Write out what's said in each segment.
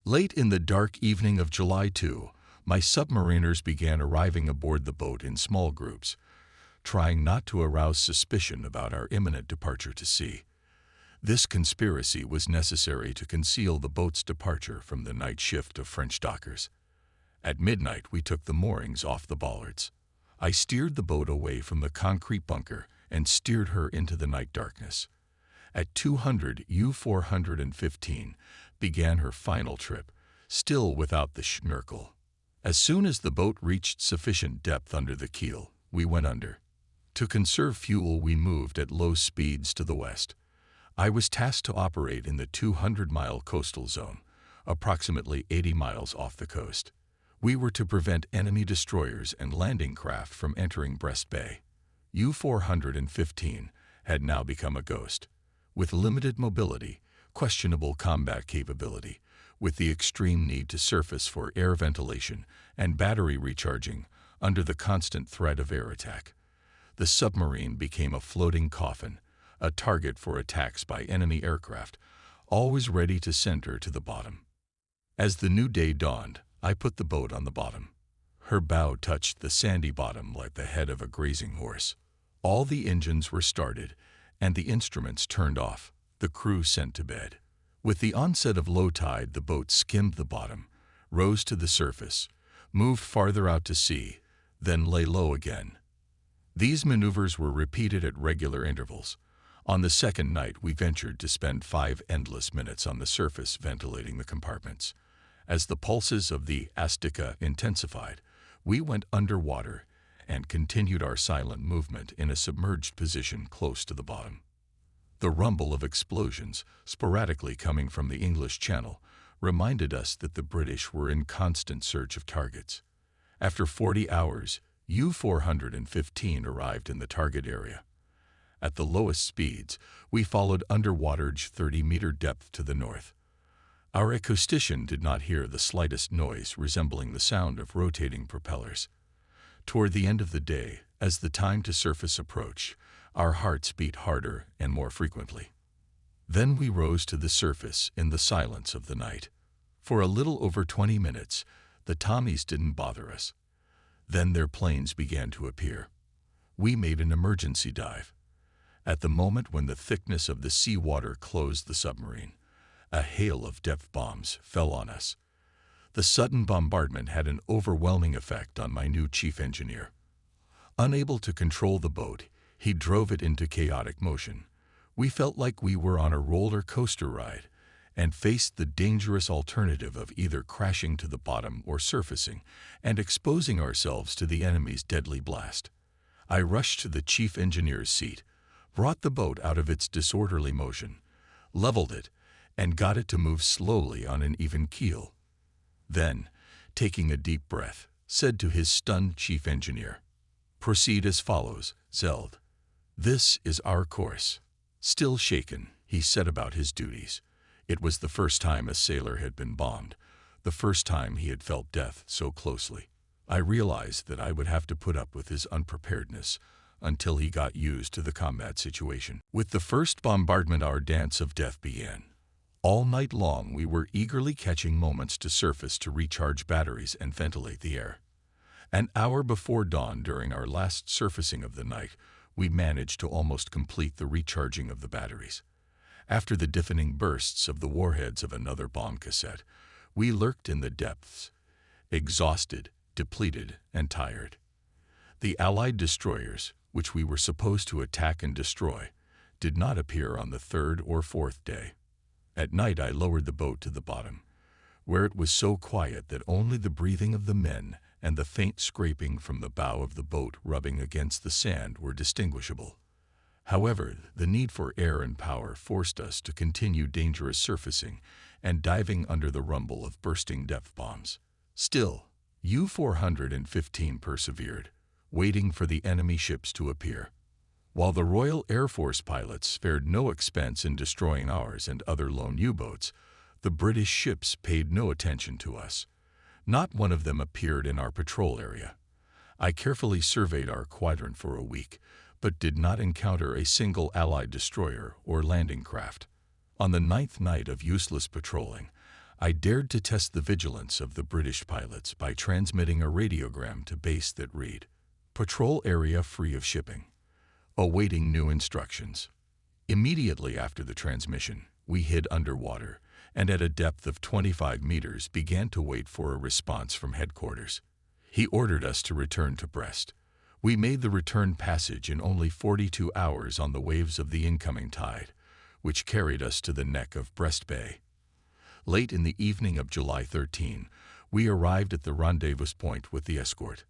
Late in the dark evening of July 2, my submariners began arriving aboard the boat in small groups, trying not to arouse suspicion about our imminent departure to sea. This conspiracy was necessary to conceal the boat's departure from the night shift of French dockers. At midnight, we took the moorings off the bollards. I steered the boat away from the concrete bunker and steered her into the night darkness. At 200, U-415 began her final trip, still without the schnorkel. As soon as the boat reached sufficient depth under the keel, we went under. To conserve fuel, we moved at low speeds to the west. I was tasked to operate in the 200-mile coastal zone, approximately 80 miles off the coast. We were to prevent enemy destroyers and landing craft from entering Brest Bay. U-415 had now become a ghost, with limited mobility, questionable combat capability, with the extreme need to surface for air ventilation and battery recharging under the constant threat of air attack. The submarine became a floating coffin, a target for attacks by enemy aircraft, always ready to send her to the bottom. As the new day dawned, I put the boat on the bottom. Her bow touched the sandy bottom like the head of a grazing horse. All the engines were started, and the instruments turned off, the crew sent to bed. With the onset of low tide, the boat skimmed the bottom, rose to the surface, moved farther out to sea, then lay low again. These maneuvers were repeated at regular intervals. On the second night, we ventured to spend 5 endless minutes on the surface ventilating the compartments. As the pulses of the Azteca intensified, we went underwater and continued our silent movement in a submerged position close to the bottom. The rumble of explosions, sporadically coming from the English Channel, reminded us that the British were in constant search of targets. After 40 hours, U-415 arrived in the target area. At the lowest speeds, we followed underwater 30-meter depth to the north. Our acoustician did not hear the slightest noise resembling the sound of rotating propellers. Toward the end of the day, as the time to surface approached, our hearts beat harder and more frequently. Then we rose to the surface in the silence of the night. For a little over 20 minutes, the Tommies didn't bother us. Then their planes began to appear. We made an emergency dive. At the moment when the thickness of the seawater closed the submarine, a hail of depth bombs fell on us. The sudden bombardment had an overwhelming effect on my new chief engineer. Unable to control the boat, he drove it into chaotic motion. We felt like we were on a roller coaster ride and faced the dangerous alternative of either crashing to the bottom or surfacing and exposing ourselves to the enemy's deadly blast. I rushed to the chief engineer's seat, brought the boat out of its disorderly motion, leveled it, and got it to move slowly on an even keel. Then, taking a deep breath, said to his stunned chief engineer, "Proceed as follows, Zeld. This is our course." Still shaken, he set about his duties. It was the first time a sailor had been bombed, the first time he had felt death so closely. I realized that I would have to put up with his unpreparedness until he got used to the combat situation. With the first bombardment, our dance of death began. All night long, we were eagerly catching moments to surface to recharge batteries and ventilate the air. An hour before dawn, during our last surfacing of the night, we managed to almost complete the recharging of the batteries. After the deafening bursts of the warheads of another bomb cassette, we lurked in the depths, exhausted, depleted, and tired. The Allied destroyers, which we were supposed to attack and destroy, did not appear on the 3rd or 4th day. At night, I lowered the boat to the bottom, where it was so quiet that only the breathing of the men and the faint scraping from the bow of the boat rubbing against the sand were distinguishable. However, the need for air and power forced us to continue dangerous surfacing and diving under the rumble of bursting depth bombs. Still, U-415 persevered, waiting for the enemy ships to appear. While the Royal Air Force pilots spared no expense in destroying ours and other lone U-boats, the British ships paid no attention to us. Not one of them appeared in our patrol area. I carefully surveyed our quadrant for a week, but did not encounter a single Allied destroyer or landing craft. On the 9th night of useless patrolling, I dared to test the vigilance of the British pilots by transmitting a radiogram to base that read, "Patrol area free of shipping. Awaiting new instructions." Immediately after the transmission, we hid underwater and at a depth of 25 meters began to wait for a response from headquarters. He ordered us to return to Brest. We made the return passage in only 42 hours on the waves of the incoming tide, which carried us to the neck of Brest Bay. Late in the evening of July 13, we arrived at the rendezvous point with the escort.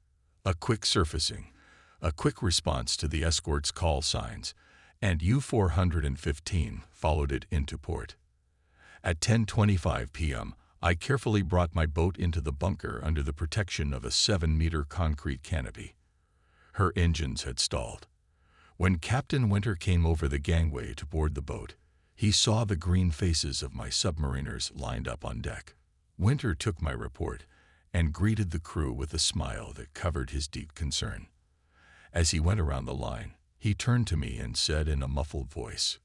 A quick surfacing, a quick response to the escort's call signs, and U-415 followed it into port. At 10:25 p.m., I carefully brought my boat into the bunker under the protection of a 7-meter concrete canopy. Her engines had stalled. When Captain Winter came over the gangway to board the boat, he saw the green faces of my submariners lined up on deck. Winter took my report and greeted the crew with a smile that covered his deep concern. As he went around the line, he turned to me and said in a muffled voice,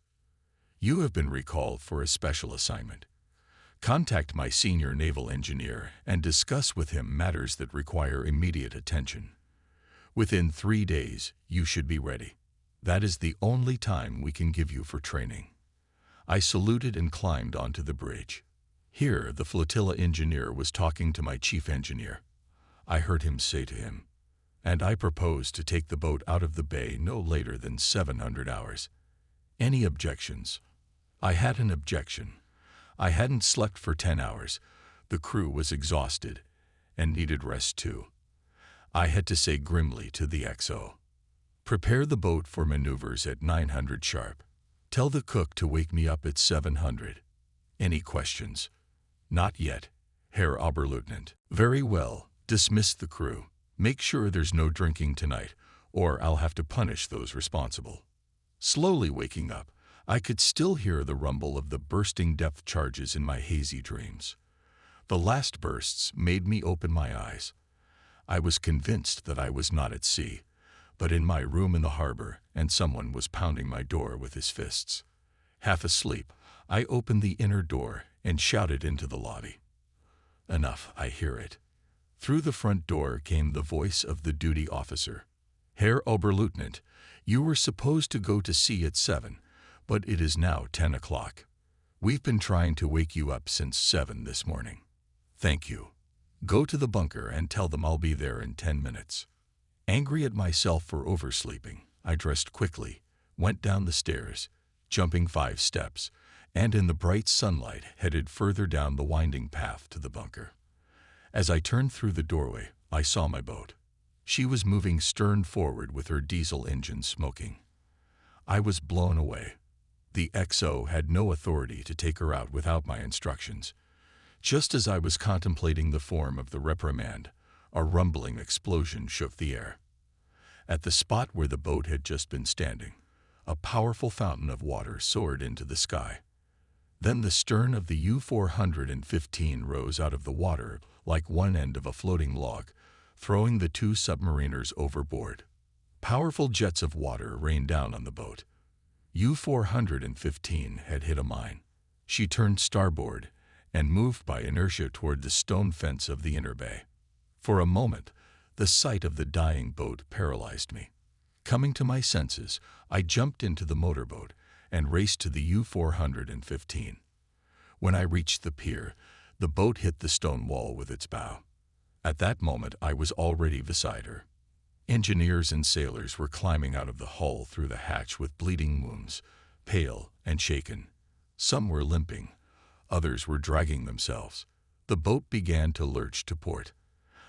"You have been recalled for a special assignment. Contact my senior naval engineer and discuss with him matters that require immediate attention. Within 3 days, you should be ready. That is the only time we can give you for training." I saluted and climbed onto the bridge. Here, the flotilla engineer was talking to my chief engineer. I heard him say to him, "And I propose to take the boat out of the bay no later than 700 hours. Any objections?" I had an objection. I hadn't slept for 10 hours. The crew was exhausted and needed rest too. I had to say grimly to the XO, "Prepare the boat for maneuvers at 900 sharp. Tell the cook to wake me up at 700. Any questions?" "Not yet, Herr Oberleutnant." "Very well. Dismiss the crew. Make sure there's no drinking tonight, or I'll have to punish those responsible." Slowly waking up, I could still hear the rumble of the bursting depth charges in my hazy dreams. The last bursts made me open my eyes. I was convinced that I was not at sea, but in my room in the harbor, and someone was pounding my door with his fists. Half asleep, I opened the inner door and shouted into the lobby. Enough, I hear it. Through the front door came the voice of the duty officer. "Herr Oberleutnant, you were supposed to go to sea at 7, but it is now 10 o'clock. We've been trying to wake you up since 7 this morning. Thank you. Go to the bunker and tell them I'll be there in 10 minutes. Angry at myself for oversleeping, I dressed quickly, went down the stairs, jumping 5 steps, and in the bright sunlight headed further down the winding path to the bunker. As I turned through the doorway, I saw my boat. She was moving stern forward with her diesel engine smoking. I was blown away. The XO had no authority to take her out without my instructions. Just as I was contemplating the form of the reprimand, a rumbling explosion shook the air. At the spot where the boat had just been standing, a powerful fountain of water soared into the sky. Then the stern of the U-415 rose out of the water like one end of a floating log, throwing the 2 submariners overboard. Powerful jets of water rained down on the boat. U-415 had hit a mine. She turned starboard and moved by inertia toward the stone fence of the inner bay. For a moment, the sight of the dying boat paralyzed me. Coming to my senses, I jumped into the motorboat and raced to the U-415. When I reached the pier, the boat hit the stone wall with its bow. At that moment, I was already beside her. Engineers and sailors were climbing out of the hull through the hatch with bleeding wounds, pale and shaken. Some were limping, others were dragging themselves. The boat began to lurch to port.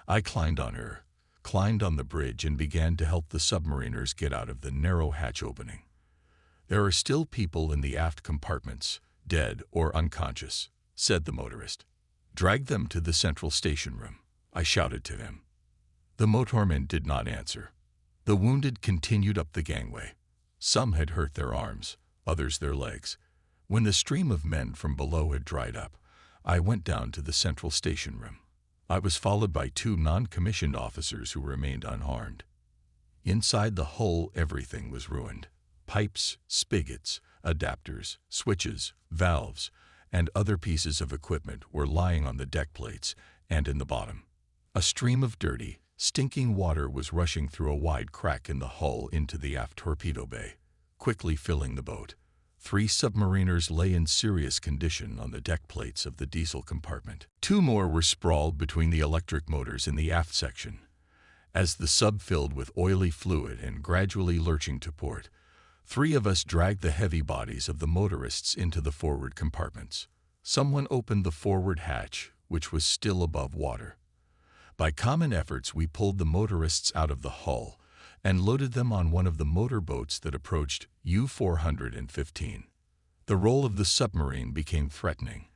I climbed on her, climbed on the bridge, and began to help the submariners get out of the narrow hatch opening. "There are still people in the aft compartments, dead or unconscious," said the motorist. "Drag them to the central station room," I shouted to him. The motorman did not answer. The wounded continued up the gangway. Some had hurt their arms, others their legs. When the stream of men from below had dried up, I went down to the central station room. I was followed by 2 non-commissioned officers who remained unharmed. Inside the hull, everything was ruined. Pipes, spigots, adapters, switches, valves, and other pieces of equipment were lying on the deck plates and in the bottom. A stream of dirty, stinking water was rushing through a wide crack in the hull into the aft torpedo bay, quickly filling the boat. 3 submariners lay in serious condition on the deck plates of the diesel compartment. 2 more were sprawled between the electric motors in the aft section. As the sub filled with oily fluid and gradually lurching to port, 3 of us dragged the heavy bodies of the motorists into the forward compartments. Someone opened the forward hatch, which was still above water. By common efforts, we pulled the motorists out of the hull and loaded them on one of the motor boats that approached U-415. The roll of the submarine became threatening.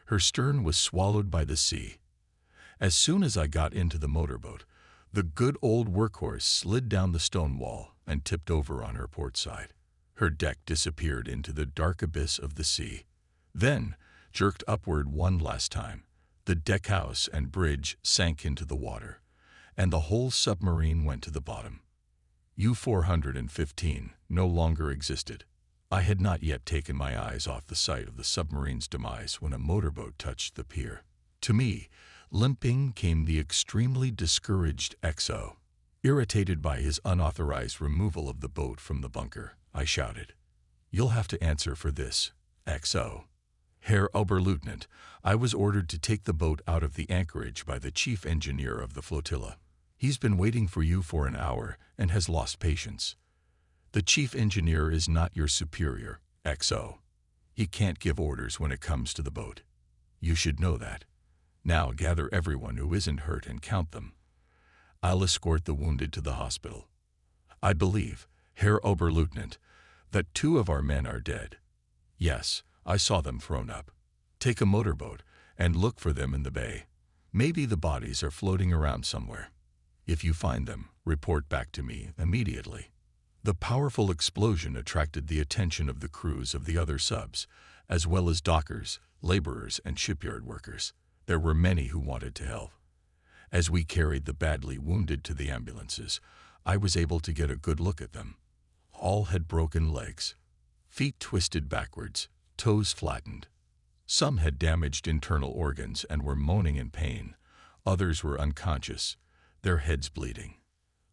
Her stern was swallowed by the sea. As soon as I got into the motorboat, the good old workhorse slid down the stone wall and tipped over on her port side. Her deck disappeared into the dark abyss of the sea. Then, jerked upward one last time, the deckhouse and bridge sank into the water, and the whole submarine went to the bottom. U-415 no longer existed. I had not yet taken my eyes off the site of the submarine's demise when a motorboat touched the pier. To me, limping came the extremely discouraged XO. Irritated by his unauthorized removal of the boat from the bunker, I shouted, "You'll have to answer for this, XO." Herr Oberleutnant, I was ordered to take the boat out of the anchorage by the chief engineer of the flotilla. He's been waiting for you for an hour and has lost patience. The chief engineer is not your superior, XO. He can't give orders when it comes to the boat. You should know that. Now gather everyone who isn't hurt and count them. I'll escort the wounded to the hospital. I believe, Herr Oberleutnant, that 2 of our men are dead. Yes, I saw them thrown up. Take a motorboat and look for them in the bay. Maybe the bodies are floating around somewhere. If you find them, report back to me immediately. The powerful explosion attracted the attention of the crews of the other subs, as well as dockers, laborers, and shipyard workers. There were many who wanted to help. As we carried the badly wounded to the ambulances, I was able to get a good look at them. All had broken legs, feet twisted backwards, toes flattened. Some had damaged internal organs and were moaning in pain. Others were unconscious, their heads bleeding.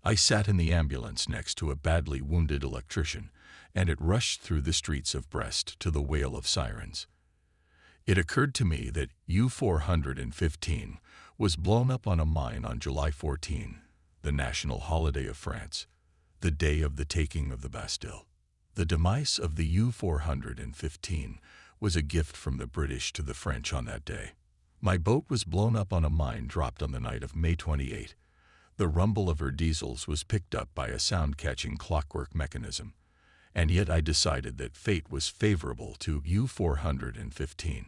I sat in the ambulance next to a badly wounded electrician, and it rushed through the streets of Brest to the wail of sirens. It occurred to me that U-415 was blown up on a mine on July 14, the national holiday of France, the day of the taking of the Bastille. The demise of the U-415 was a gift from the British to the French on that day. My boat was blown up on a mine dropped on the night of May 28. The rumble of her diesels was picked up by a sound-catching clockwork mechanism, and yet I decided that fate was favorable to U-415.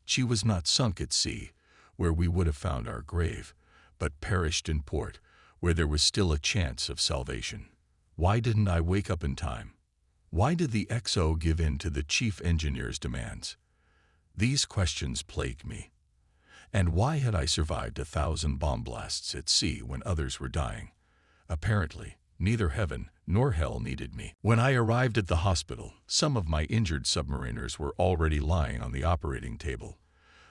She was not sunk at sea, where we would have found our grave, but perished in port, where there was still a chance of salvation. Why didn't I wake up in time? Why did the XO give in to the chief engineer's demands? These questions plagued me. And why had I survived 1,000 bomb blasts at sea when others were dying? Apparently, neither heaven nor hell needed me. When I arrived at the hospital, some of my injured submariners were already lying on the operating table.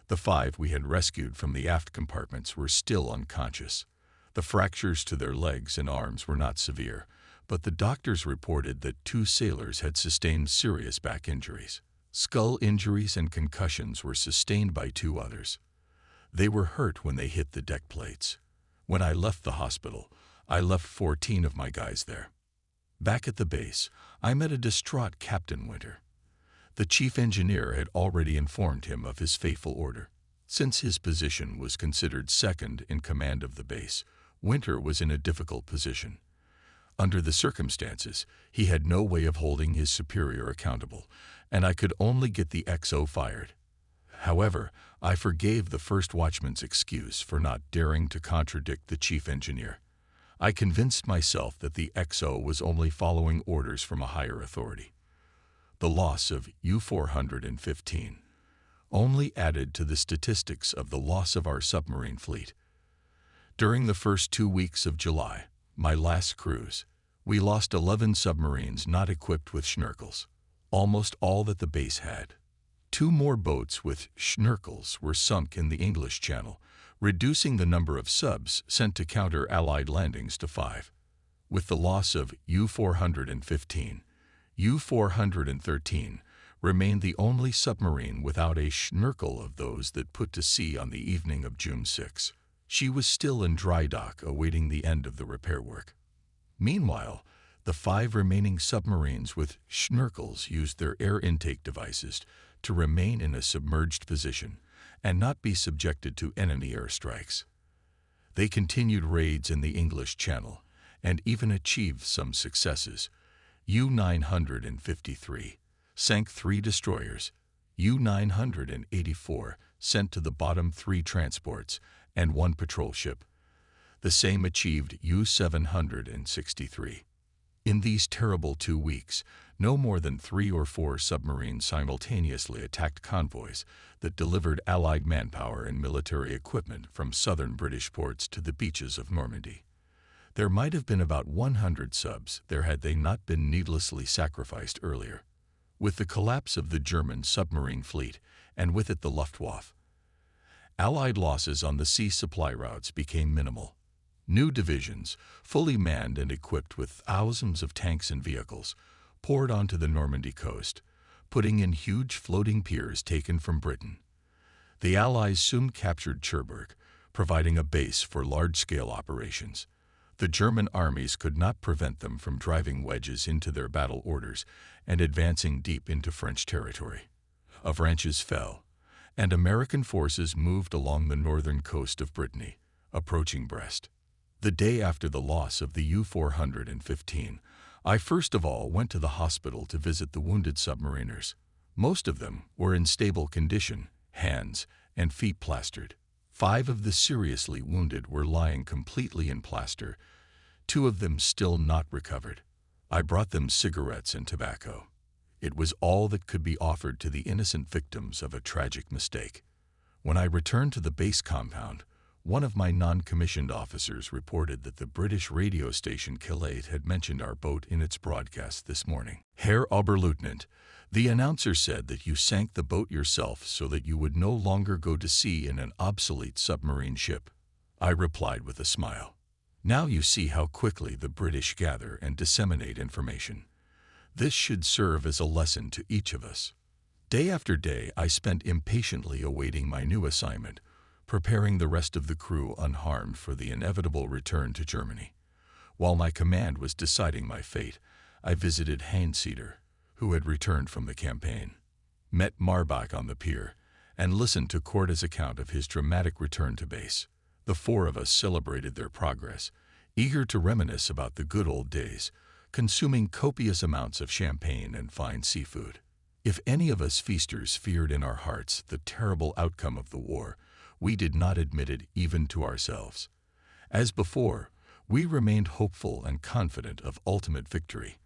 The 5 we had rescued from the aft compartments were still unconscious. The fractures to their legs and arms were not severe, but the doctors reported that 2 sailors had sustained serious back injuries. Skull injuries and concussions were sustained by 2 others. They were hurt when they hit the deck plates. When I left the hospital, I left 14 of my guys there. Back at the base, I met a distraught Captain Winter. The chief engineer had already informed him of his fateful order. Since his position was considered second in command of the base, Winter was in a difficult position. Under the circumstances, he had no way of holding his superior accountable, and I could only get the XO fired. However, I forgave the first watchman's excuse for not daring to contradict the chief engineer. I convinced myself that the XO was only following orders from a higher authority. The loss of U-415 only added to the statistics of the loss of our submarine fleet. During the first 2 weeks of July, my last cruise, we lost 11 submarines not equipped with schnorkels, almost all that the base had. 2 more boats with schnorkels were sunk in the English Channel, reducing the number of subs sent to counter Allied landings to 5. With the loss of U-415, U-413 remained the only submarine without a schnorkel of those that put to sea on the evening of June 6. She was still in dry dock awaiting the end of the repair work. Meanwhile, the 5 remaining submarines with schnorkels used their air intake devices to remain in a submerged position and not be subjected to enemy airstrikes. They continued raids in the English Channel and even achieved some successes. U-953 sank 3 destroyers, U-984 sent to the bottom 3 transports and 1 patrol ship. The same achieved U-763. In these terrible 2 weeks, no more than 3 or 4 submarines simultaneously attacked convoys that delivered Allied manpower and military equipment from southern British ports to the beaches of Normandy. There might have been about 100 subs there had they not been needlessly sacrificed earlier. With the collapse of the German submarine fleet, and with it the Luftwaffe, Allied losses on the sea supply routes became minimal. New divisions, fully manned and equipped with thousands of tanks and vehicles, poured onto the Normandy coast, putting in huge floating piers taken from Britain. The Allies soon captured Cherbourg, providing a base for large-scale operations. The German armies could not prevent them from driving wedges into their battle orders and advancing deep into French territory. Avranches fell, and American forces moved along the northern coast of Brittany, approaching Brest. The day after the loss of the U-415, I first of all went to the hospital to visit the wounded submariners. Most of them were in stable condition, hands and feet plastered. 5 of the seriously wounded were lying completely in plaster, 2 of them still not recovered. I brought them cigarettes and tobacco. It was all that could be offered to the innocent victims of a tragic mistake. When I returned to the base compound, one of my non-commissioned officers reported that the British radio station Calais had mentioned our boat in its broadcast this morning. Herr Oberleutnant, the announcer said that you sank the boat yourself so that you would no longer go to sea in an obsolete submarine ship. I replied with a smile. Now you see how quickly the British gather and disseminate information. This should serve as a lesson to each of us. Day after day, I spent impatiently awaiting my new assignment, preparing the rest of the crew unharmed for the inevitable return to Germany. While my command was deciding my fate, I visited Heinsieder, who had returned from the campaign, met Marbach on the pier, and listened to Korda's account of his dramatic return to base. The 4 of us celebrated their progress, eager to reminisce about the good old days, consuming copious amounts of champagne and fine seafood. If any of us feasters feared in our hearts the terrible outcome of the war, we did not admit it even to ourselves. As before, we remained hopeful and confident of ultimate victory.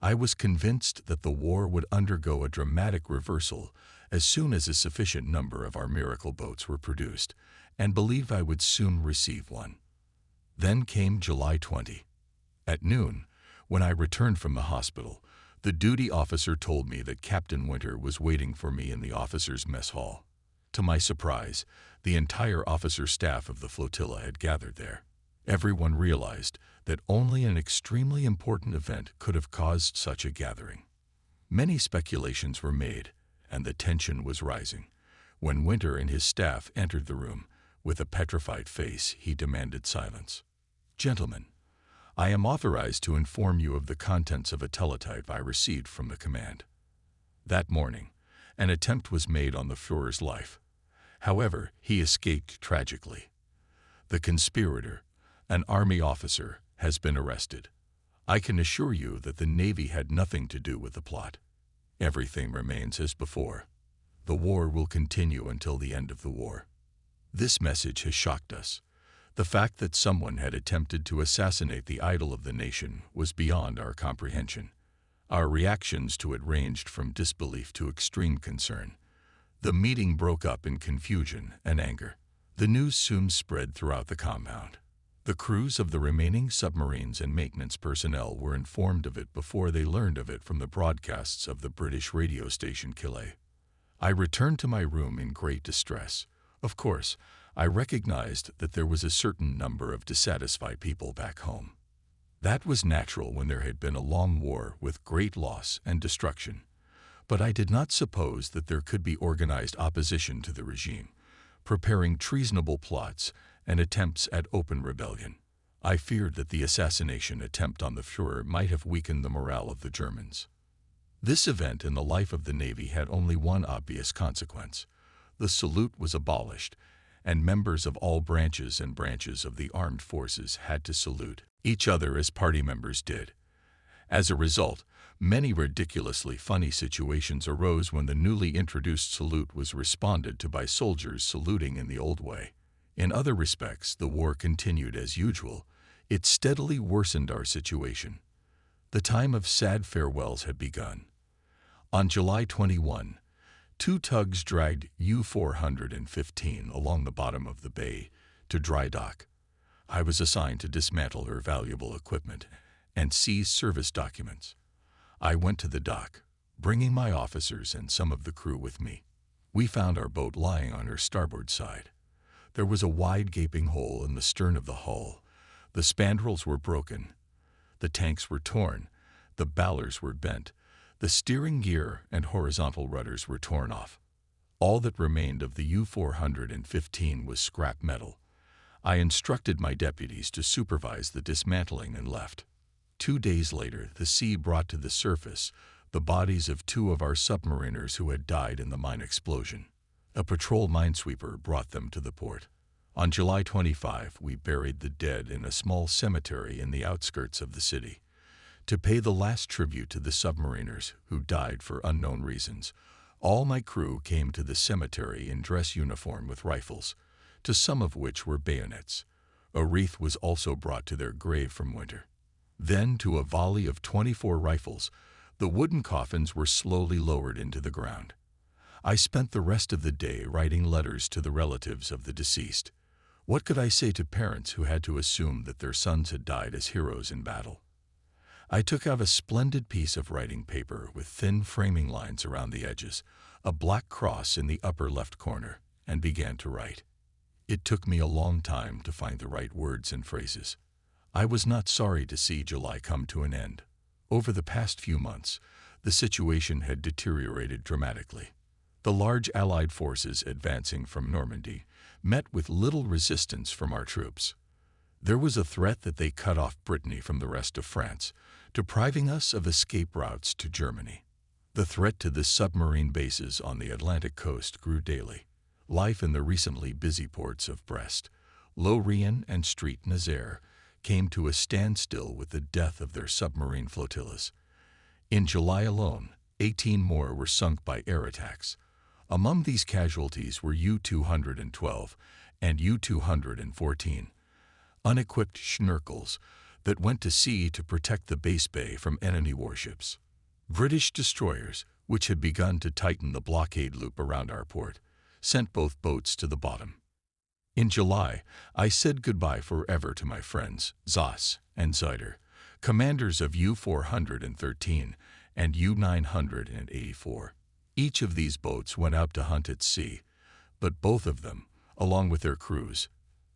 I was convinced that the war would undergo a dramatic reversal as soon as a sufficient number of our miracle boats were produced, and believed I would soon receive one. Then came July 20. At noon, when I returned from the hospital, the duty officer told me that Captain Winter was waiting for me in the officers' mess hall. To my surprise, the entire officer staff of the flotilla had gathered there. Everyone realized that only an extremely important event could have caused such a gathering. Many speculations were made, and the tension was rising. When Winter and his staff entered the room, with a petrified face, he demanded silence. "Gentlemen, I am authorized to inform you of the contents of a teletype I received from the command." That morning, an attempt was made on the Führer's life. However, he escaped tragically. The conspirator, an army officer, has been arrested. I can assure you that the Navy had nothing to do with the plot. Everything remains as before. The war will continue until the end of the war. This message has shocked us. The fact that someone had attempted to assassinate the idol of the nation was beyond our comprehension. Our reactions to it ranged from disbelief to extreme concern. The meeting broke up in confusion and anger. The news soon spread throughout the compound. The crews of the remaining submarines and maintenance personnel were informed of it before they learned of it from the broadcasts of the British radio station Calais. I returned to my room in great distress. Of course, I recognized that there was a certain number of dissatisfied people back home. That was natural when there had been a long war with great loss and destruction. But I did not suppose that there could be organized opposition to the regime, preparing treasonable plots and attempts at open rebellion. I feared that the assassination attempt on the Führer might have weakened the morale of the Germans. This event in the life of the Navy had only one obvious consequence. The salute was abolished, and members of all branches of the armed forces had to salute each other as party members did. As a result, many ridiculously funny situations arose when the newly introduced salute was responded to by soldiers saluting in the old way. In other respects, the war continued as usual. It steadily worsened our situation. The time of sad farewells had begun. On July 21, 2 tugs dragged U-415 along the bottom of the bay to dry dock. I was assigned to dismantle her valuable equipment and seize service documents. I went to the dock, bringing my officers and some of the crew with me. We found our boat lying on her starboard side. There was a wide gaping hole in the stern of the hull. The spandrels were broken. The tanks were torn. The ballers were bent. The steering gear and horizontal rudders were torn off. All that remained of the U-415 was scrap metal. I instructed my deputies to supervise the dismantling and left. 2 days later, the sea brought to the surface the bodies of 2 of our submariners who had died in the mine explosion. A patrol minesweeper brought them to the port. On July 25, we buried the dead in a small cemetery in the outskirts of the city. To pay the last tribute to the submariners who died for unknown reasons, all my crew came to the cemetery in dress uniform with rifles, to some of which were bayonets. A wreath was also brought to their grave from winter. Then, to a volley of 24 rifles, the wooden coffins were slowly lowered into the ground. I spent the rest of the day writing letters to the relatives of the deceased. What could I say to parents who had to assume that their sons had died as heroes in battle? I took out a splendid piece of writing paper with thin framing lines around the edges, a black cross in the upper left corner, and began to write. It took me a long time to find the right words and phrases. I was not sorry to see July come to an end. Over the past few months, the situation had deteriorated dramatically. The large Allied forces advancing from Normandy met with little resistance from our troops. There was a threat that they cut off Brittany from the rest of France, depriving us of escape routes to Germany. The threat to the submarine bases on the Atlantic coast grew daily. Life in the recently busy ports of Brest, Lorient, and Street-Nazaire came to a standstill with the death of their submarine flotillas. In July alone, 18 more were sunk by air attacks. Among these casualties were U-212 and U-214, unequipped schnorkels that went to sea to protect the base bay from enemy warships. British destroyers, which had begun to tighten the blockade loop around our port, sent both boats to the bottom. In July, I said goodbye forever to my friends Zoss and Zeider, commanders of U-413 and U-984. Each of these boats went out to hunt at sea, but both of them, along with their crews,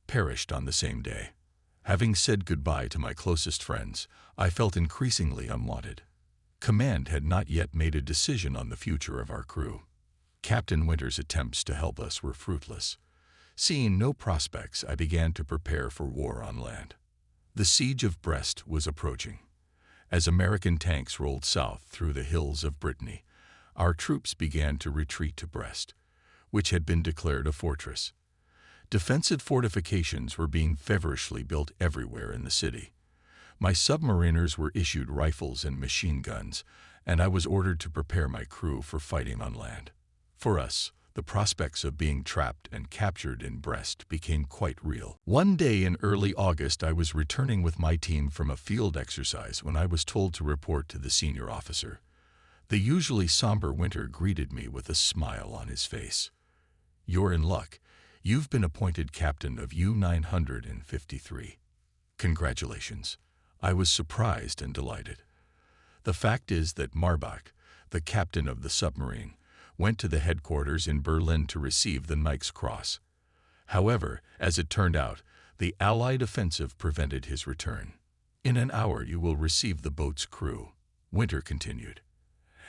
perished on the same day. Having said goodbye to my closest friends, I felt increasingly unwanted. Command had not yet made a decision on the future of our crew. Captain Winter's attempts to help us were fruitless. Seeing no prospects, I began to prepare for war on land. The siege of Brest was approaching. As American tanks rolled south through the hills of Brittany, our troops began to retreat to Brest, which had been declared a fortress. Defensive fortifications were being feverishly built everywhere in the city. My submariners were issued rifles and machine guns, and I was ordered to prepare my crew for fighting on land. For us, the prospects of being trapped and captured in Brest became quite real. One day in early August, I was returning with my team from a field exercise when I was told to report to the senior officer. The usually somber Winter greeted me with a smile on his face. "You're in luck. You've been appointed captain of U-953. Congratulations." I was surprised and delighted. The fact is that Marbach, the captain of the submarine, went to the headquarters in Berlin to receive the Knight's Cross. However, as it turned out, the Allied offensive prevented his return. "In an hour you will receive the boat's crew," Winter continued.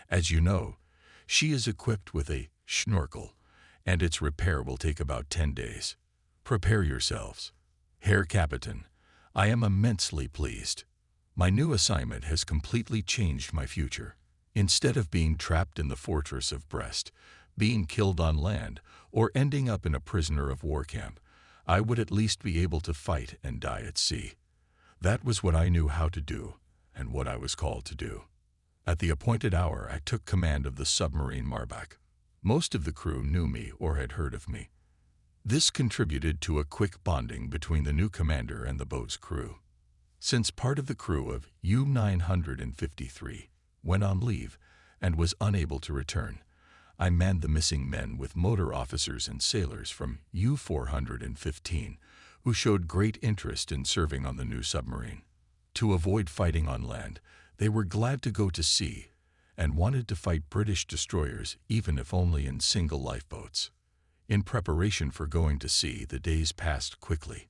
"As you know, she is equipped with a schnorkel, and its repair will take about 10 days. Prepare yourselves. Herr Captain, I am immensely pleased. My new assignment has completely changed my future. Instead of being trapped in the fortress of Brest, being killed on land, or ending up in a prisoner of war camp, I would at least be able to fight and die at sea. That was what I knew how to do, and what I was called to do. At the appointed hour, I took command of the submarine Marbach. Most of the crew knew me or had heard of me. This contributed to a quick bonding between the new commander and the boat's crew. Since part of the crew of U-953 went on leave and was unable to return, I manned the missing men with motor officers and sailors from U-415 who showed great interest in serving on the new submarine. To avoid fighting on land, they were glad to go to sea and wanted to fight British destroyers even if only in single lifeboats. In preparation for going to sea, the days passed quickly.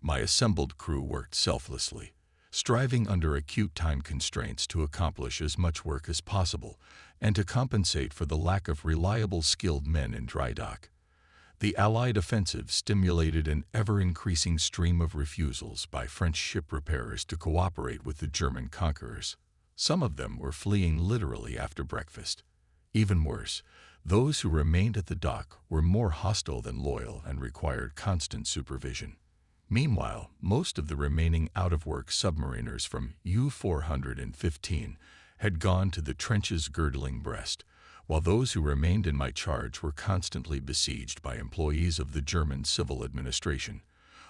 My assembled crew worked selflessly, striving under acute time constraints to accomplish as much work as possible and to compensate for the lack of reliable, skilled men in dry dock. The Allied offensive stimulated an ever-increasing stream of refusals by French ship repairers to cooperate with the German conquerors. Some of them were fleeing literally after breakfast. Even worse, those who remained at the dock were more hostile than loyal and required constant supervision. Meanwhile, most of the remaining out-of-work submariners from U-415 had gone to the trenches girdling Brest, while those who remained in my charge were constantly besieged by employees of the German civil administration,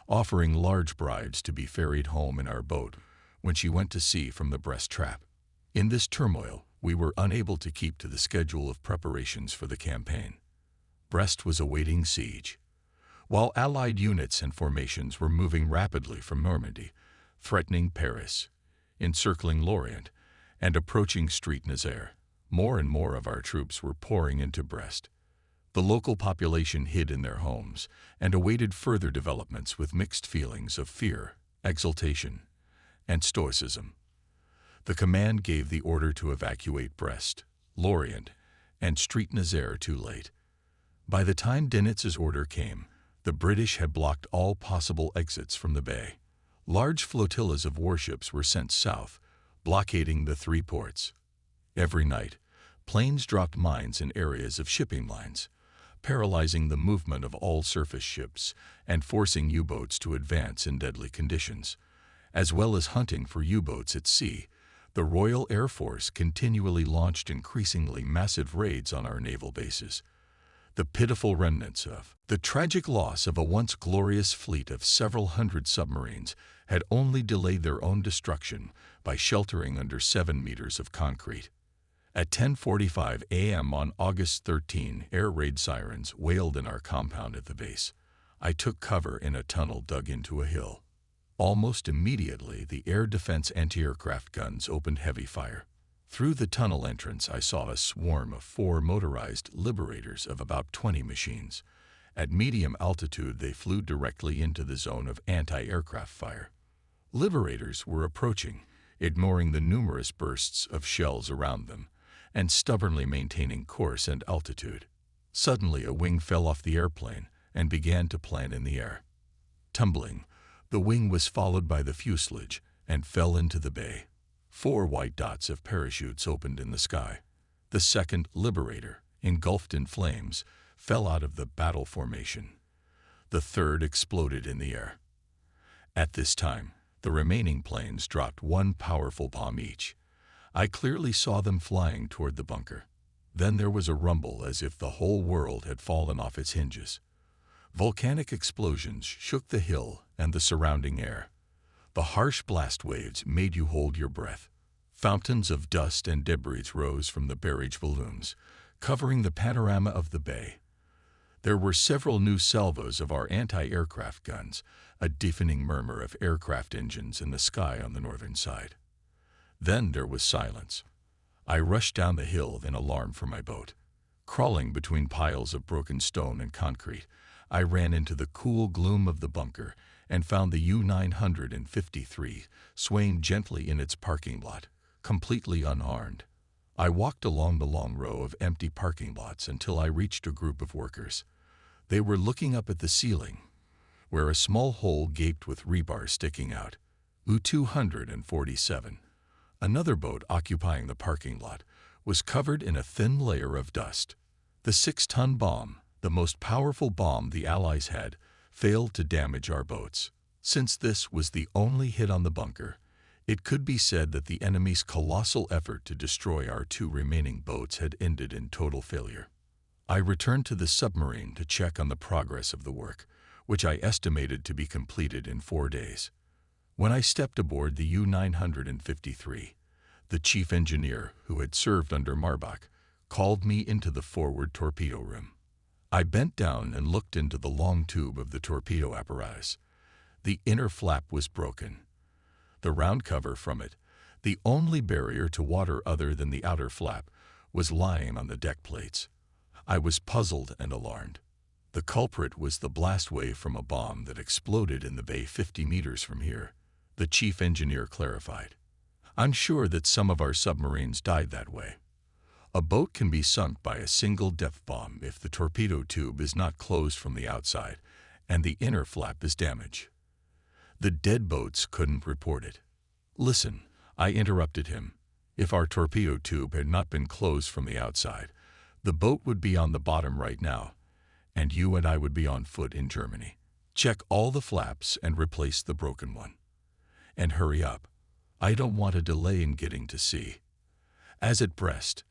offering large bribes to be ferried home in our boat when she went to sea from the Brest trap. In this turmoil, we were unable to keep to the schedule of preparations for the campaign. Brest was awaiting siege, while Allied units and formations were moving rapidly from Normandy, threatening Paris, encircling Lorient, and approaching Street-Nazaire. More and more of our troops were pouring into Brest. The local population hid in their homes and awaited further developments with mixed feelings of fear, exultation, and stoicism. The command gave the order to evacuate Brest, Lorient, and Street-Nazaire too late. By the time Dönitz's order came, the British had blocked all possible exits from the bay. Large flotillas of warships were sent south, blockading the 3 ports. Every night, planes dropped mines in areas of shipping lines, paralyzing the movement of all surface ships and forcing U-boats to advance in deadly conditions. As well as hunting for U-boats at sea, the Royal Air Force continually launched increasingly massive raids on our naval bases. The pitiful remnants of the tragic loss of a once glorious fleet of several hundred submarines had only delayed their own destruction by sheltering under 7 meters of concrete. At 10:45 a.m. on August 13, air raid sirens wailed in our compound at the base. I took cover in a tunnel dug into a hill. Almost immediately, the air defense anti-aircraft guns opened heavy fire. Through the tunnel entrance, I saw a swarm of 4 motorized Liberators of about 20 machines. At medium altitude, they flew directly into the zone of anti-aircraft fire. Liberators were approaching, ignoring the numerous bursts of shells around them, and stubbornly maintaining course and altitude. Suddenly, a wing fell off the airplane and began to plant in the air. Tumbling, the wing was followed by the fuselage and fell into the bay. 4 white dots of parachutes opened in the sky. The second Liberator, engulfed in flames, fell out of the battle formation. The third exploded in the air. At this time, the remaining planes dropped 1 powerful bomb each. I clearly saw them flying toward the bunker. Then there was a rumble as if the whole world had fallen off its hinges. Volcanic explosions shook the hill and the surrounding air. The harsh blast waves made you hold your breath. Fountains of dust and debris rose from the barrage balloons, covering the panorama of the bay. There were several new salvos of our anti-aircraft guns, a deafening murmur of aircraft engines in the sky on the northern side. Then there was silence. I rushed down the hill in alarm for my boat. Crawling between piles of broken stone and concrete, I ran into the cool gloom of the bunker and found the U-953 swaying gently in its parking lot, completely unharmed. I walked along the long row of empty parking lots until I reached a group of workers. They were looking up at the ceiling, where a small hole gaped with rebar sticking out. U-247, another boat occupying the parking lot, was covered in a thin layer of dust. The 6-ton bomb, the most powerful bomb the Allies had, failed to damage our boats. Since this was the only hit on the bunker, it could be said that the enemy's colossal effort to destroy our 2 remaining boats had ended in total failure. I returned to the submarine to check on the progress of the work, which I estimated to be completed in 4 days. When I stepped aboard the U-953, the chief engineer, who had served under Marbach, called me into the forward torpedo room. I bent down and looked into the long tube of the torpedo apparatus. The inner flap was broken. The round cover from it, the only barrier to water other than the outer flap, was lying on the deck plates. I was puzzled and alarmed. The culprit was the blast wave from a bomb that exploded in the bay 50 meters from here, the chief engineer clarified. I'm sure that some of our submarines died that way. A boat can be sunk by a single depth bomb if the torpedo tube is not closed from the outside and the inner flap is damaged. The dead boats couldn't report it. Listen, I interrupted him. If our torpedo tube had not been closed from the outside, the boat would be on the bottom right now, and you and I would be on foot in Germany. Check all the flaps and replace the broken one. And hurry up. I don't want a delay in getting to sea. As at Brest,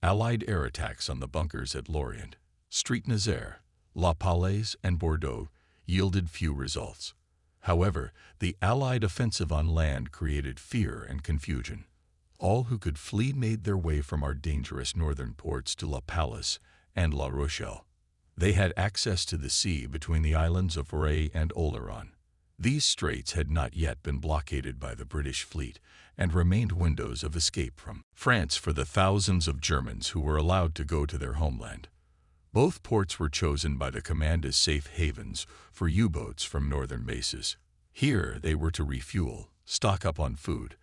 Allied air attacks on the bunkers at Lorient, Street-Nazaire, La Palais, and Bordeaux yielded few results. However, the Allied offensive on land created fear and confusion. All who could flee made their way from our dangerous northern ports to La Palais and La Rochelle. They had access to the sea between the islands of Ré and Oleron. These straits had not yet been blockaded by the British fleet and remained windows of escape from France for the thousands of Germans who were allowed to go to their homeland. Both ports were chosen by the command as safe havens for U-boats from northern bases. Here they were to refuel, stock up on food,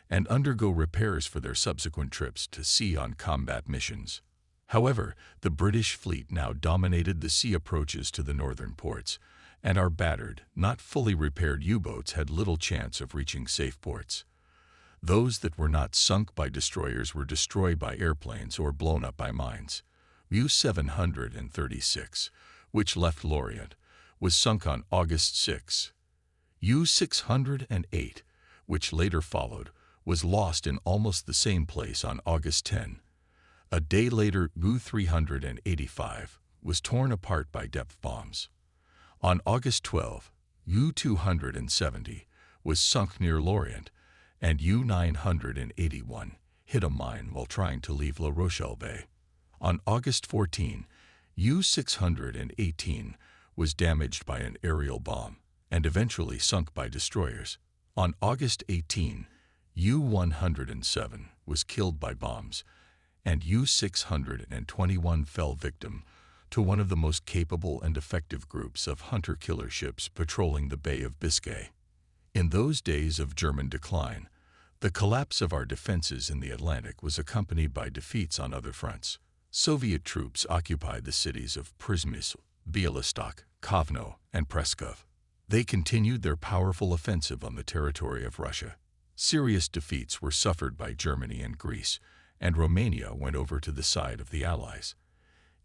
and undergo repairs for their subsequent trips to sea on combat missions. However, the British fleet now dominated the sea approaches to the northern ports, and our battered, not fully repaired U-boats had little chance of reaching safe ports. Those that were not sunk by destroyers were destroyed by airplanes or blown up by mines. U-736, which left Lorient, was sunk on August 6. U-608, which later followed, was lost in almost the same place on August 10. A day later, U-385 was torn apart by depth bombs. On August 12, U-270 was sunk near Lorient, and U-981 hit a mine while trying to leave La Rochelle Bay. On August 14, U-618 was damaged by an aerial bomb and eventually sunk by destroyers. On August 18, U-107 was killed by bombs, and U-621 fell victim to one of the most capable and effective groups of hunter-killer ships patrolling the Bay of Biscay. In those days of German decline, the collapse of our defenses in the Atlantic was accompanied by defeats on other fronts. Soviet troops occupied the cities of Przemysl, Bialystok, Kovno, and Preskov. They continued their powerful offensive on the territory of Russia. Serious defeats were suffered by Germany and Greece, and Romania went over to the side of the Allies.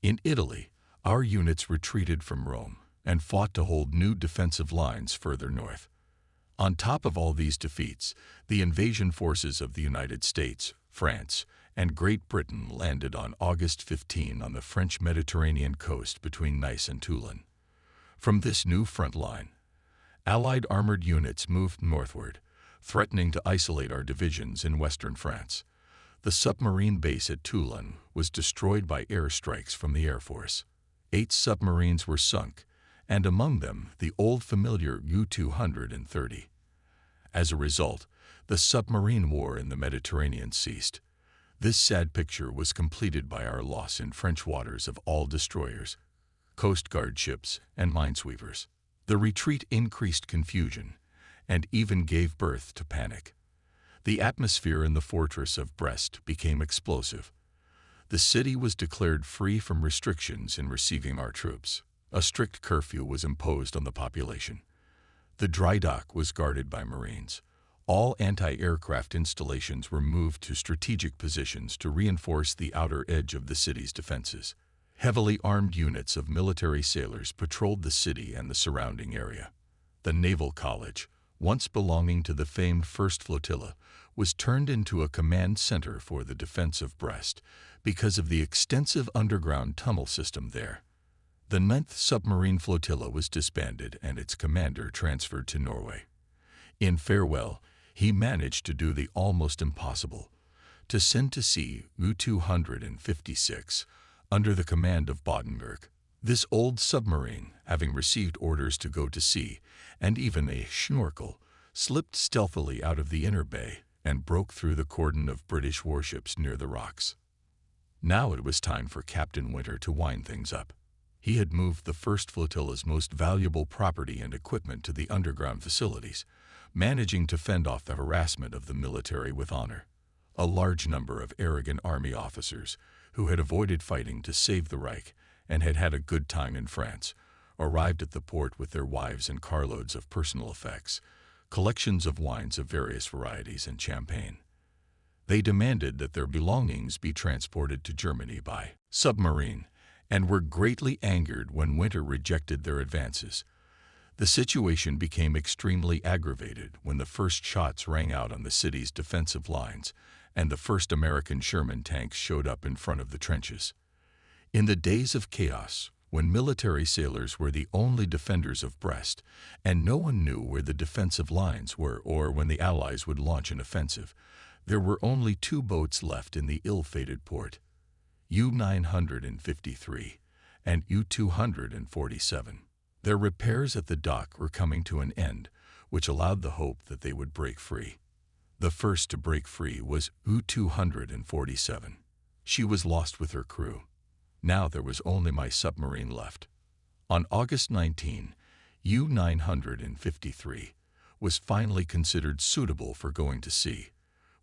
In Italy, our units retreated from Rome and fought to hold new defensive lines further north. On top of all these defeats, the invasion forces of the United States, France, and Great Britain landed on August 15 on the French Mediterranean coast between Nice and Toulon. From this new front line, Allied armored units moved northward, threatening to isolate our divisions in western France. The submarine base at Toulon was destroyed by airstrikes from the Air Force. 8 submarines were sunk, and among them the old familiar U-230. As a result, the submarine war in the Mediterranean ceased. This sad picture was completed by our loss in French waters of all destroyers, Coast Guard ships, and minesweepers. The retreat increased confusion and even gave birth to panic. The atmosphere in the fortress of Brest became explosive. The city was declared free from restrictions in receiving our troops. A strict curfew was imposed on the population. The dry dock was guarded by Marines. All anti-aircraft installations were moved to strategic positions to reinforce the outer edge of the city's defenses. Heavily armed units of military sailors patrolled the city and the surrounding area. The Naval College, once belonging to the famed First Flotilla, was turned into a command center for the defense of Brest because of the extensive underground tunnel system there. The 9th Submarine Flotilla was disbanded and its commander transferred to Norway. In farewell, he managed to do the almost impossible, to send to sea U-256 under the command of Bodenberg. This old submarine, having received orders to go to sea and even a schnorkel, slipped stealthily out of the inner bay and broke through the cordon of British warships near the rocks. Now it was time for Captain Winter to wind things up. He had moved the First Flotilla's most valuable property and equipment to the underground facilities, managing to fend off the harassment of the military with honor. A large number of arrogant army officers, who had avoided fighting to save the Reich and had had a good time in France, arrived at the port with their wives and carloads of personal effects, collections of wines of various varieties, and champagne. They demanded that their belongings be transported to Germany by submarine, and were greatly angered when Winter rejected their advances. The situation became extremely aggravated when the first shots rang out on the city's defensive lines and the first American Sherman tanks showed up in front of the trenches. In the days of chaos, when military sailors were the only defenders of Brest, and no one knew where the defensive lines were or when the Allies would launch an offensive, there were only 2 boats left in the ill-fated port, U-953 and U-247. Their repairs at the dock were coming to an end, which allowed the hope that they would break free. The first to break free was U-247. She was lost with her crew. Now there was only my submarine left. On August 19, U-953 was finally considered suitable for going to sea,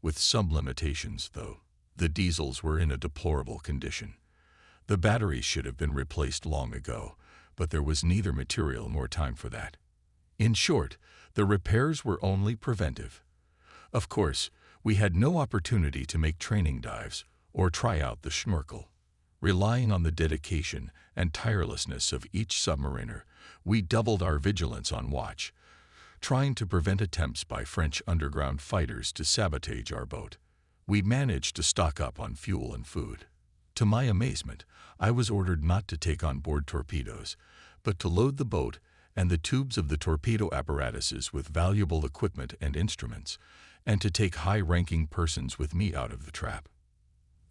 with some limitations, though. The diesels were in a deplorable condition. The batteries should have been replaced long ago, but there was neither material nor time for that. In short, the repairs were only preventive. Of course, we had no opportunity to make training dives or try out the schnorkel. Relying on the dedication and tirelessness of each submariner, we doubled our vigilance on watch, trying to prevent attempts by French underground fighters to sabotage our boat. We managed to stock up on fuel and food. To my amazement, I was ordered not to take on board torpedoes, but to load the boat and the tubes of the torpedo apparatuses with valuable equipment and instruments, and to take high-ranking persons with me out of the trap.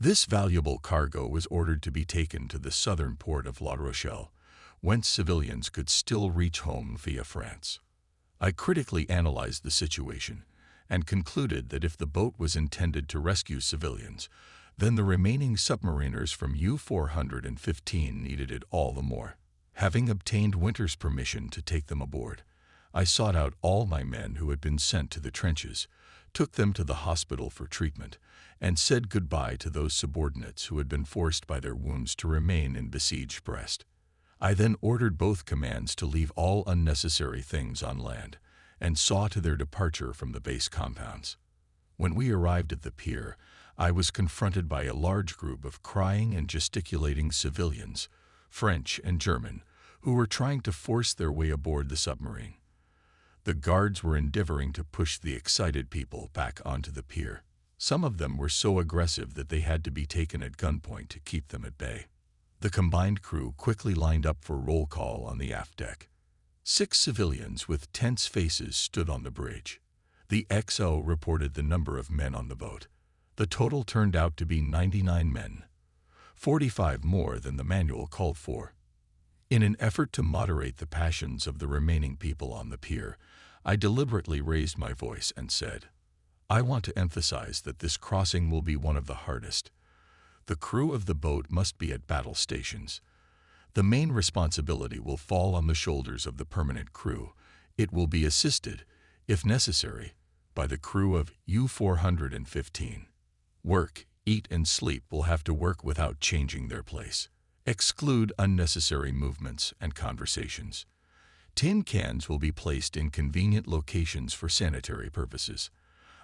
This valuable cargo was ordered to be taken to the southern port of La Rochelle, whence civilians could still reach home via France. I critically analyzed the situation and concluded that if the boat was intended to rescue civilians, then the remaining submariners from U-415 needed it all the more. Having obtained Winter's permission to take them aboard, I sought out all my men who had been sent to the trenches, took them to the hospital for treatment, and said goodbye to those subordinates who had been forced by their wounds to remain in besieged Brest. I then ordered both commands to leave all unnecessary things on land, and saw to their departure from the base compounds. When we arrived at the pier, I was confronted by a large group of crying and gesticulating civilians, French and German, who were trying to force their way aboard the submarine. The guards were endeavoring to push the excited people back onto the pier. Some of them were so aggressive that they had to be taken at gunpoint to keep them at bay. The combined crew quickly lined up for roll call on the aft deck. 6 civilians with tense faces stood on the bridge. The XO reported the number of men on the boat. The total turned out to be 99 men, 45 more than the manual called for. In an effort to moderate the passions of the remaining people on the pier, I deliberately raised my voice and said, I want to emphasize that this crossing will be one of the hardest. The crew of the boat must be at battle stations. The main responsibility will fall on the shoulders of the permanent crew. It will be assisted, if necessary, by the crew of U-415. Work, eat, and sleep will have to work without changing their place. Exclude unnecessary movements and conversations. Tin cans will be placed in convenient locations for sanitary purposes.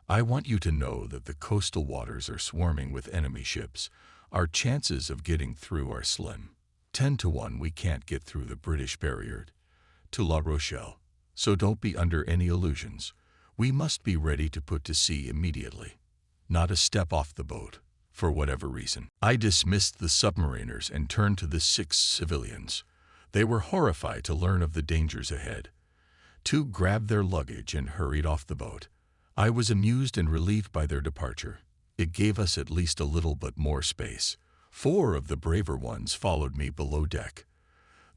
I want you to know that the coastal waters are swarming with enemy ships. Our chances of getting through are slim. 10 to 1 we can't get through the British barrier to La Rochelle. So don't be under any illusions. We must be ready to put to sea immediately. Not a step off the boat, for whatever reason. I dismissed the submariners and turned to the 6 civilians. They were horrified to learn of the dangers ahead. 2 grabbed their luggage and hurried off the boat. I was amused and relieved by their departure. It gave us at least a little but more space. 4 of the braver ones followed me below deck.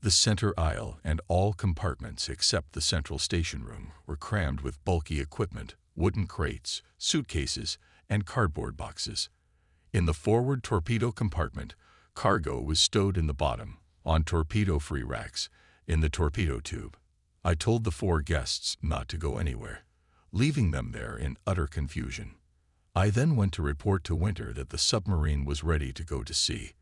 The center aisle and all compartments except the central station room were crammed with bulky equipment, wooden crates, suitcases, and cardboard boxes. In the forward torpedo compartment, cargo was stowed in the bottom, on torpedo-free racks, in the torpedo tube. I told the 4 guests not to go anywhere, leaving them there in utter confusion. I then went to report to Winter that the submarine was ready to go to sea.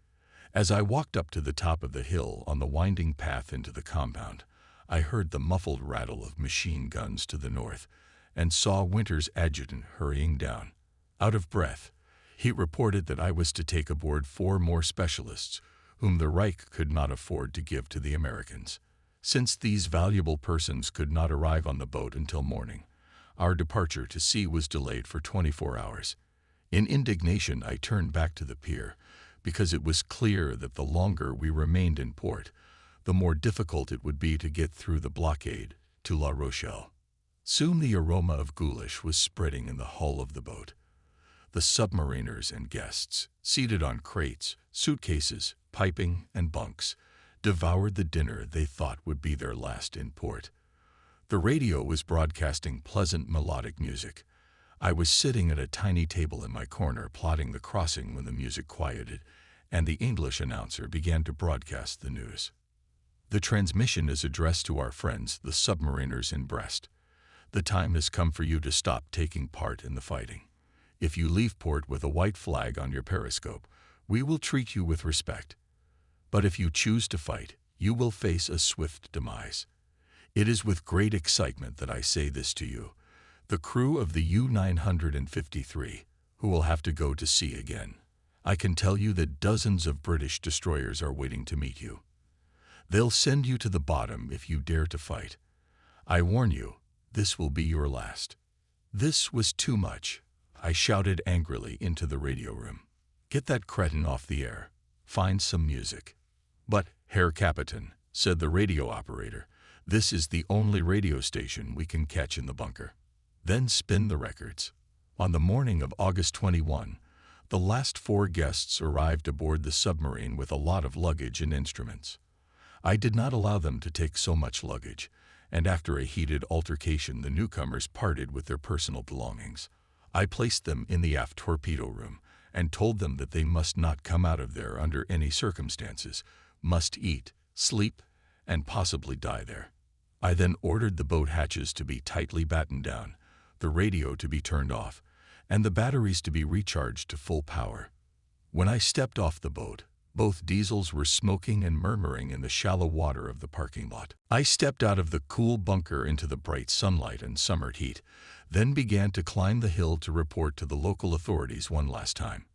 As I walked up to the top of the hill on the winding path into the compound, I heard the muffled rattle of machine guns to the north and saw Winter's adjutant hurrying down. Out of breath, he reported that I was to take aboard 4 more specialists, whom the Reich could not afford to give to the Americans. Since these valuable persons could not arrive on the boat until morning, our departure to sea was delayed for 24 hours. In indignation, I turned back to the pier, because it was clear that the longer we remained in port, the more difficult it would be to get through the blockade to La Rochelle. Soon the aroma of goulash was spreading in the hull of the boat. The submariners and guests, seated on crates, suitcases, piping, and bunks, devoured the dinner they thought would be their last in port. The radio was broadcasting pleasant melodic music. I was sitting at a tiny table in my corner plotting the crossing when the music quieted, and the English announcer began to broadcast the news. The transmission is addressed to our friends, the submariners in Brest. The time has come for you to stop taking part in the fighting. If you leave port with a white flag on your periscope, we will treat you with respect. But if you choose to fight, you will face a swift demise. It is with great excitement that I say this to you, the crew of the U-953, who will have to go to sea again. I can tell you that dozens of British destroyers are waiting to meet you. They'll send you to the bottom if you dare to fight. I warn you, this will be your last. This was too much. I shouted angrily into the radio room. Get that cretin off the air. Find some music. But, Herr Captain, said the radio operator, this is the only radio station we can catch in the bunker. Then spin the records. On the morning of August 21, the last 4 guests arrived aboard the submarine with a lot of luggage and instruments. I did not allow them to take so much luggage, and after a heated altercation the newcomers parted with their personal belongings. I placed them in the aft torpedo room and told them that they must not come out of there under any circumstances, must eat, sleep, and possibly die there. I then ordered the boat hatches to be tightly battened down, the radio to be turned off, and the batteries to be recharged to full power. When I stepped off the boat, both diesels were smoking and murmuring in the shallow water of the parking lot. I stepped out of the cool bunker into the bright sunlight and summer heat, then began to climb the hill to report to the local authorities one last time.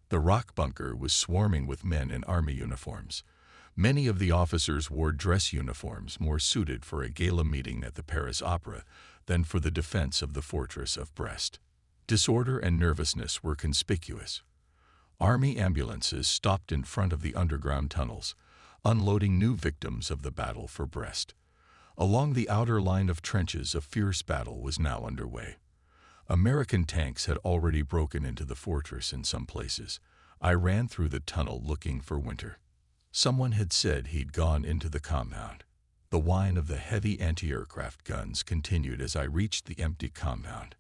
The rock bunker was swarming with men in army uniforms. Many of the officers wore dress uniforms more suited for a gala meeting at the Paris Opera than for the defense of the fortress of Brest. Disorder and nervousness were conspicuous. Army ambulances stopped in front of the underground tunnels, unloading new victims of the battle for Brest. Along the outer line of trenches, a fierce battle was now underway. American tanks had already broken into the fortress in some places. I ran through the tunnel looking for Winter. Someone had said he'd gone into the compound. The whine of the heavy anti-aircraft guns continued as I reached the empty compound.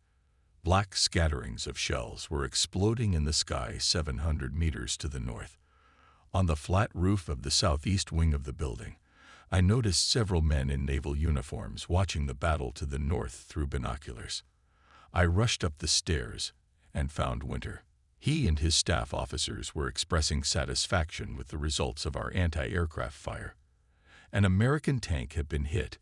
Black scatterings of shells were exploding in the sky 700 meters to the north. On the flat roof of the southeast wing of the building, I noticed several men in naval uniforms watching the battle to the north through binoculars. I rushed up the stairs and found Winter. He and his staff officers were expressing satisfaction with the results of our anti-aircraft fire. An American tank had been hit,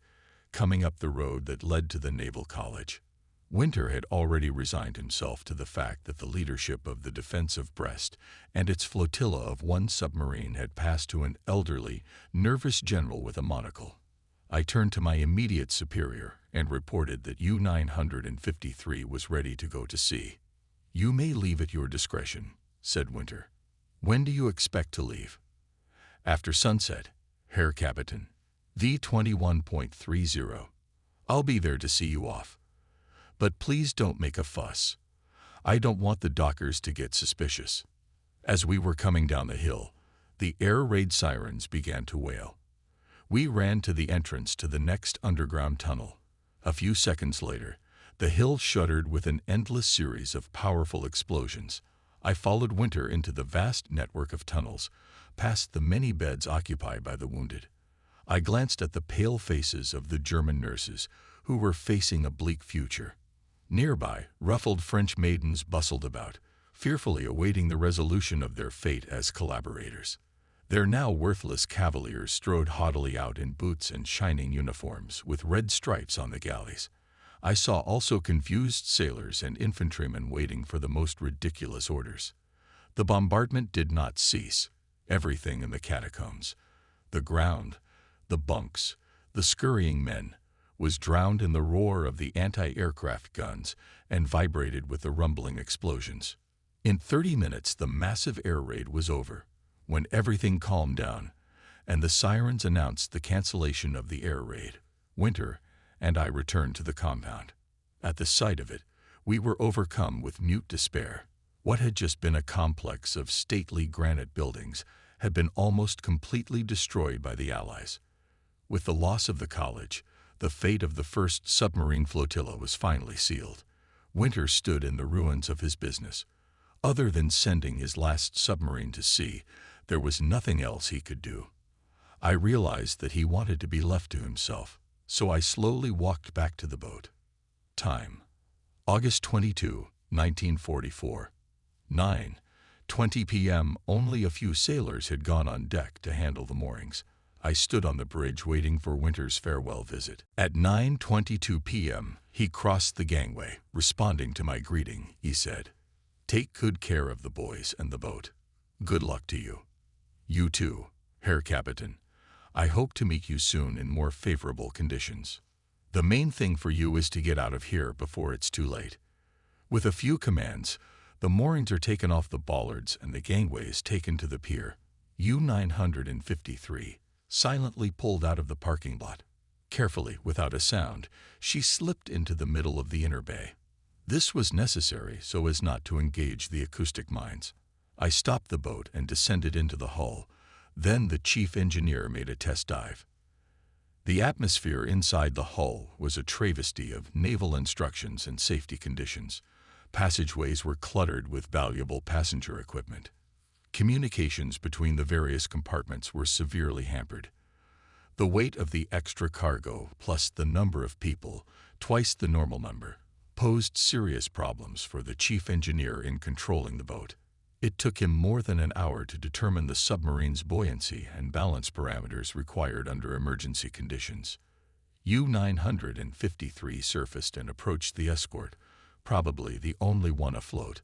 coming up the road that led to the Naval College. Winter had already resigned himself to the fact that the leadership of the defense of Brest and its flotilla of one submarine had passed to an elderly, nervous general with a monocle. I turned to my immediate superior and reported that U-953 was ready to go to sea. "You may leave at your discretion," said Winter. "When do you expect to leave?" "After sunset, Herr Captain. V21.30. I'll be there to see you off. But please don't make a fuss. I don't want the dockers to get suspicious." As we were coming down the hill, the air raid sirens began to wail. We ran to the entrance to the next underground tunnel. A few seconds later, the hill shuddered with an endless series of powerful explosions. I followed Winter into the vast network of tunnels, past the many beds occupied by the wounded. I glanced at the pale faces of the German nurses, who were facing a bleak future. Nearby, ruffled French maidens bustled about, fearfully awaiting the resolution of their fate as collaborators. Their now worthless cavaliers strode haughtily out in boots and shining uniforms, with red stripes on the galleys. I saw also confused sailors and infantrymen waiting for the most ridiculous orders. The bombardment did not cease. Everything in the catacombs, the ground, the bunks, the scurrying men, was drowned in the roar of the anti-aircraft guns and vibrated with the rumbling explosions. In 30 minutes, the massive air raid was over, when everything calmed down, and the sirens announced the cancellation of the air raid. Winter and I returned to the compound. At the sight of it, we were overcome with mute despair. What had just been a complex of stately granite buildings had been almost completely destroyed by the Allies. With the loss of the college, the fate of the first submarine flotilla was finally sealed. Winter stood in the ruins of his business. Other than sending his last submarine to sea, there was nothing else he could do. I realized that he wanted to be left to himself, so I slowly walked back to the boat. Time: August 22, 1944. 9:20 p.m. Only a few sailors had gone on deck to handle the moorings. I stood on the bridge waiting for Winter's farewell visit. At 9:22 p.m., he crossed the gangway. Responding to my greeting, he said, "Take good care of the boys and the boat. Good luck to you." "You too, Herr Captain. I hope to meet you soon in more favorable conditions. The main thing for you is to get out of here before it's too late." With a few commands, the moorings are taken off the bollards and the gangway is taken to the pier. U-953 silently pulled out of the parking lot. Carefully, without a sound, she slipped into the middle of the inner bay. This was necessary so as not to engage the acoustic mines. I stopped the boat and descended into the hull. Then the chief engineer made a test dive. The atmosphere inside the hull was a travesty of naval instructions and safety conditions. Passageways were cluttered with valuable passenger equipment. Communications between the various compartments were severely hampered. The weight of the extra cargo, plus the number of people, twice the normal number, posed serious problems for the chief engineer in controlling the boat. It took him more than an hour to determine the submarine's buoyancy and balance parameters required under emergency conditions. U-953 surfaced and approached the escort, probably the only one afloat.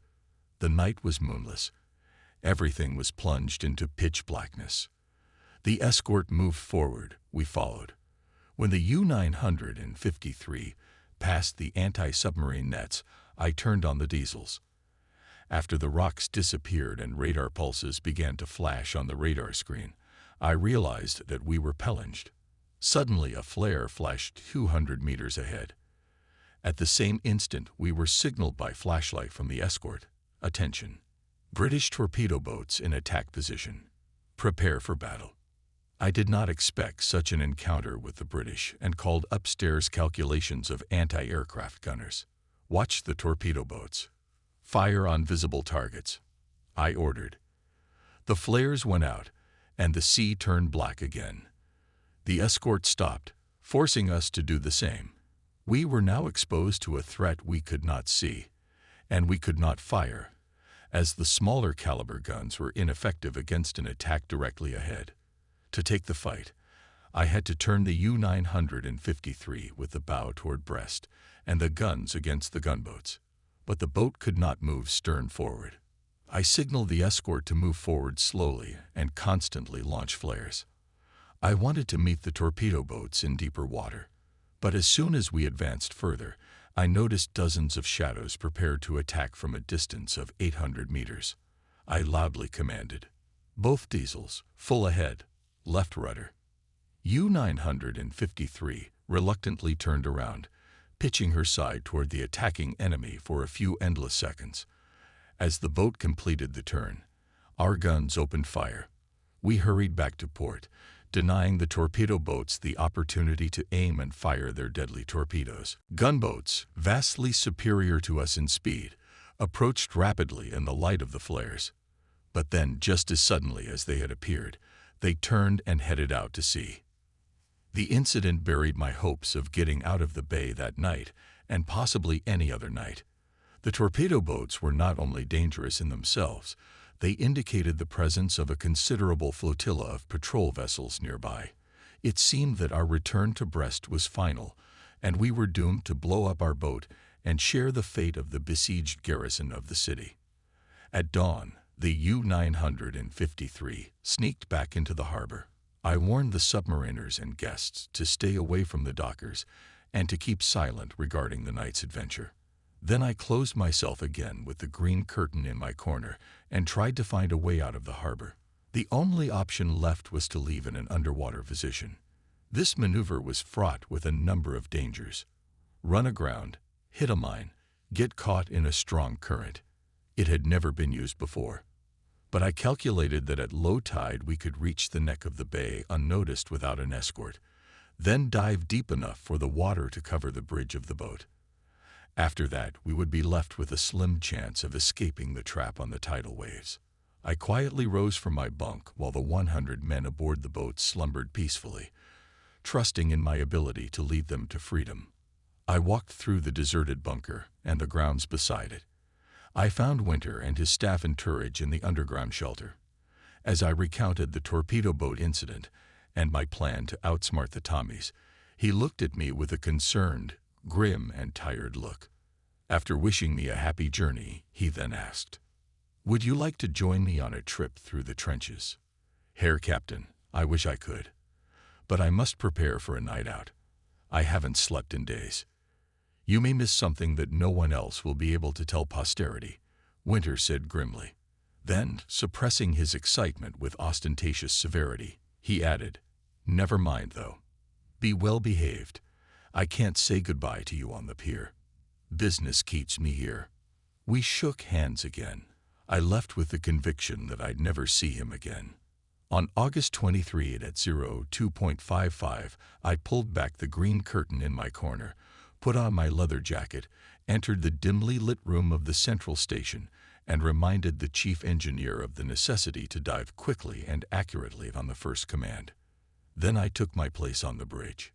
The night was moonless. Everything was plunged into pitch blackness. The escort moved forward. We followed. When the U-953 passed the anti-submarine nets, I turned on the diesels. After the rocks disappeared and radar pulses began to flash on the radar screen, I realized that we were pelenged. Suddenly, a flare flashed 200 meters ahead. At the same instant, we were signaled by flashlight from the escort. "Attention. British torpedo boats in attack position. Prepare for battle." I did not expect such an encounter with the British and called upstairs calculations of anti-aircraft gunners. "Watch the torpedo boats. Fire on visible targets," I ordered. The flares went out, and the sea turned black again. The escort stopped, forcing us to do the same. We were now exposed to a threat we could not see, and we could not fire, as the smaller caliber guns were ineffective against an attack directly ahead. To take the fight, I had to turn the U-953 with the bow toward Brest and the guns against the gunboats, but the boat could not move stern forward. I signaled the escort to move forward slowly and constantly launch flares. I wanted to meet the torpedo boats in deeper water, but as soon as we advanced further, I noticed dozens of shadows prepared to attack from a distance of 800 meters. I loudly commanded, "Both diesels, full ahead, left rudder." U-953 reluctantly turned around, pitching her side toward the attacking enemy for a few endless seconds. As the boat completed the turn, our guns opened fire. We hurried back to port, denying the torpedo boats the opportunity to aim and fire their deadly torpedoes. Gunboats, vastly superior to us in speed, approached rapidly in the light of the flares. But then, just as suddenly as they had appeared, they turned and headed out to sea. The incident buried my hopes of getting out of the bay that night, and possibly any other night. The torpedo boats were not only dangerous in themselves, they indicated the presence of a considerable flotilla of patrol vessels nearby. It seemed that our return to Brest was final, and we were doomed to blow up our boat and share the fate of the besieged garrison of the city. At dawn, the U-953 sneaked back into the harbor. I warned the submariners and guests to stay away from the dockers and to keep silent regarding the night's adventure. Then I closed myself again with the green curtain in my corner and tried to find a way out of the harbor. The only option left was to leave in an underwater position. This maneuver was fraught with a number of dangers. Run aground, hit a mine, get caught in a strong current. It had never been used before. But I calculated that at low tide we could reach the neck of the bay unnoticed without an escort, then dive deep enough for the water to cover the bridge of the boat. After that, we would be left with a slim chance of escaping the trap on the tidal waves. I quietly rose from my bunk while the 100 men aboard the boat slumbered peacefully, trusting in my ability to lead them to freedom. I walked through the deserted bunker and the grounds beside it. I found Winter and his staff in Turridge in the underground shelter. As I recounted the torpedo boat incident and my plan to outsmart the Tommies, he looked at me with a concerned, grim and tired look. After wishing me a happy journey, he then asked, "Would you like to join me on a trip through the trenches?" "Herr Captain, I wish I could. But I must prepare for a night out. I haven't slept in days." "You may miss something that no one else will be able to tell posterity," Winter said grimly. Then, suppressing his excitement with ostentatious severity, he added, "Never mind, though. Be well behaved. I can't say goodbye to you on the pier. Business keeps me here." We shook hands again. I left with the conviction that I'd never see him again. On August 23 at 02:55, I pulled back the green curtain in my corner, put on my leather jacket, entered the dimly lit room of the central station, and reminded the chief engineer of the necessity to dive quickly and accurately on the first command. Then I took my place on the bridge.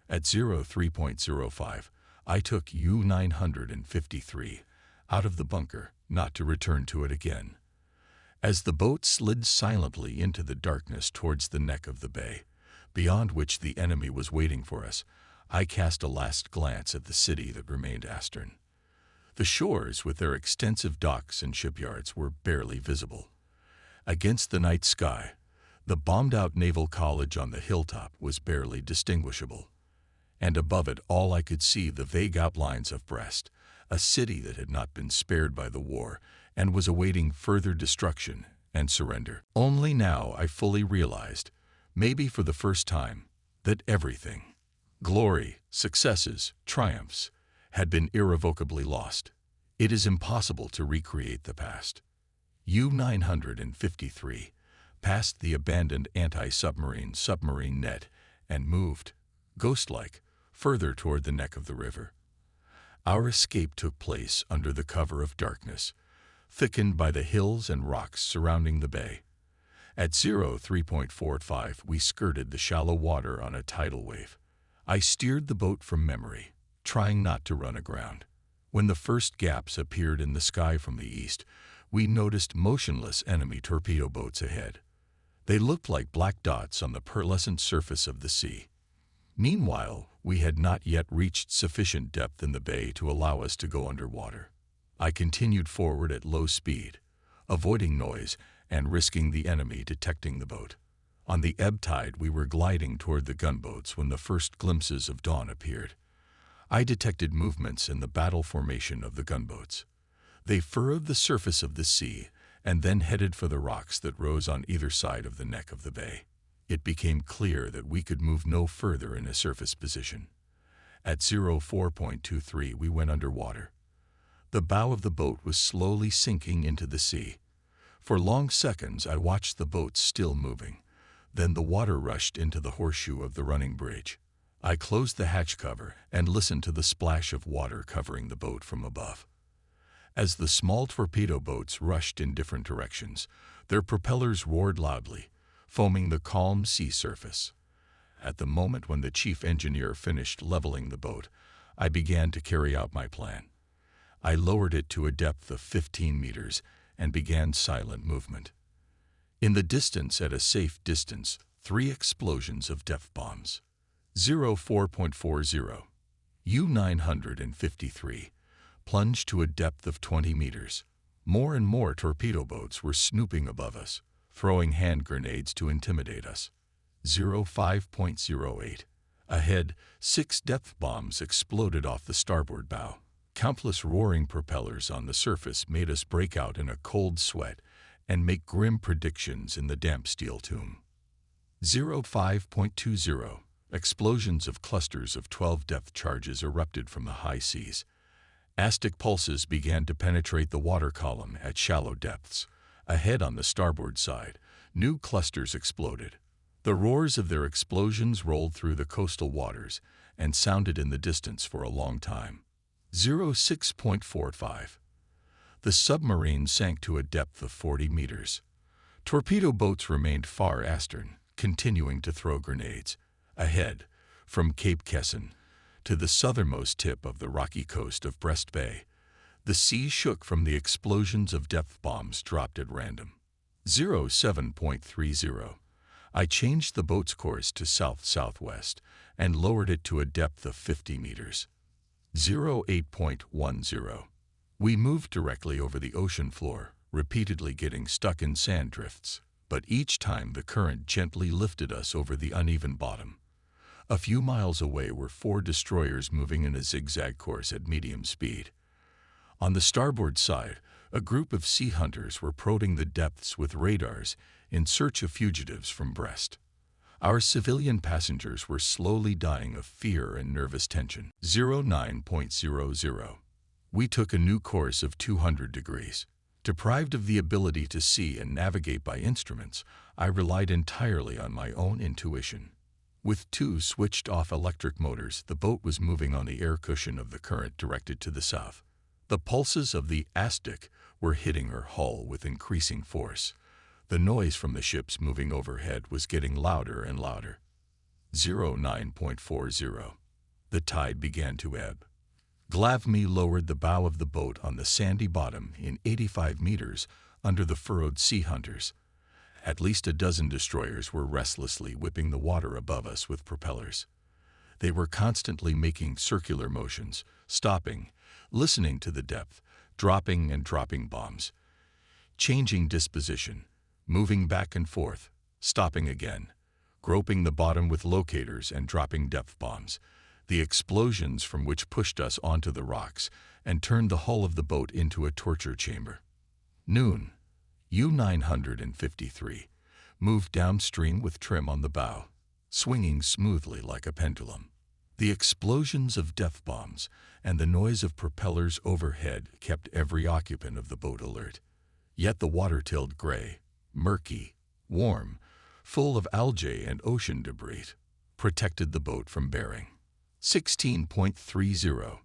At 03:05, I took U-953 out of the bunker, not to return to it again. As the boat slid silently into the darkness towards the neck of the bay, beyond which the enemy was waiting for us, I cast a last glance at the city that remained Astern. The shores, with their extensive docks and shipyards, were barely visible. Against the night sky, the bombed-out Naval College on the hilltop was barely distinguishable. And above it all I could see the vague outlines of Brest, a city that had not been spared by the war and was awaiting further destruction and surrender. Only now I fully realized, maybe for the first time, that everything, glory, successes, triumphs, had been irrevocably lost. It is impossible to recreate the past. U-953 passed the abandoned anti-submarine net and moved, ghost-like, further toward the neck of the river. Our escape took place under the cover of darkness, thickened by the hills and rocks surrounding the bay. At 03.45, we skirted the shallow water on a tidal wave. I steered the boat from memory, trying not to run aground. When the first gaps appeared in the sky from the east, we noticed motionless enemy torpedo boats ahead. They looked like black dots on the pearlescent surface of the sea. Meanwhile, we had not yet reached sufficient depth in the bay to allow us to go underwater. I continued forward at low speed, avoiding noise and risking the enemy detecting the boat. On the ebb tide, we were gliding toward the gunboats when the first glimpses of dawn appeared. I detected movements in the battle formation of the gunboats. They furrowed the surface of the sea and then headed for the rocks that rose on either side of the neck of the bay. It became clear that we could move no further in a surface position. At 04.23, we went underwater. The bow of the boat was slowly sinking into the sea. For long seconds, I watched the boat still moving. Then the water rushed into the horseshoe of the running bridge. I closed the hatch cover and listened to the splash of water covering the boat from above. As the small torpedo boats rushed in different directions, their propellers roared loudly, foaming the calm sea surface. At the moment when the chief engineer finished leveling the boat, I began to carry out my plan. I lowered it to a depth of 15 meters and began silent movement. In the distance, at a safe distance, 3 explosions of depth bombs. 04.40. U-953 plunged to a depth of 20 meters. More and more torpedo boats were snooping above us, throwing hand grenades to intimidate us. 05.08. Ahead, 6 depth bombs exploded off the starboard bow. Countless roaring propellers on the surface made us break out in a cold sweat and make grim predictions in the damp steel tomb. 05.20. Explosions of clusters of 12 depth charges erupted from the high seas. Aztec pulses began to penetrate the water column at shallow depths. Ahead on the starboard side, new clusters exploded. The roars of their explosions rolled through the coastal waters and sounded in the distance for a long time. 06.45. The submarine sank to a depth of 40 meters. Torpedo boats remained far astern, continuing to throw grenades. Ahead, from Cape Kesson to the southernmost tip of the rocky coast of Brest Bay, the sea shook from the explosions of depth bombs dropped at random. 07.30. I changed the boat's course to south-southwest and lowered it to a depth of 50 meters. 08.10. We moved directly over the ocean floor, repeatedly getting stuck in sand drifts, but each time the current gently lifted us over the uneven bottom. A few miles away were 4 destroyers moving in a zigzag course at medium speed. On the starboard side, a group of sea hunters were probing the depths with radars in search of fugitives from Brest. Our civilian passengers were slowly dying of fear and nervous tension. 09.00. We took a new course of 200 degrees. Deprived of the ability to see and navigate by instruments, I relied entirely on my own intuition. With 2 switched-off electric motors, the boat was moving on the air cushion of the current directed to the south. The pulses of the Aztec were hitting her hull with increasing force. The noise from the ships moving overhead was getting louder and louder. 09.40. The tide began to ebb. Glavmy lowered the bow of the boat on the sandy bottom in 85 meters under the furrowed sea hunters. At least a dozen destroyers were restlessly whipping the water above us with propellers. They were constantly making circular motions, stopping, listening to the depth, dropping and dropping bombs, changing disposition, moving back and forth, stopping again, groping the bottom with locators and dropping depth bombs, the explosions from which pushed us onto the rocks and turned the hull of the boat into a torture chamber. Noon. U-953 moved downstream with trim on the bow, swinging smoothly like a pendulum. The explosions of depth bombs and the noise of propellers overhead kept every occupant of the boat alert. Yet the water tilled gray, murky, warm, full of algae and ocean debris, protected the boat from bearing. 16.30.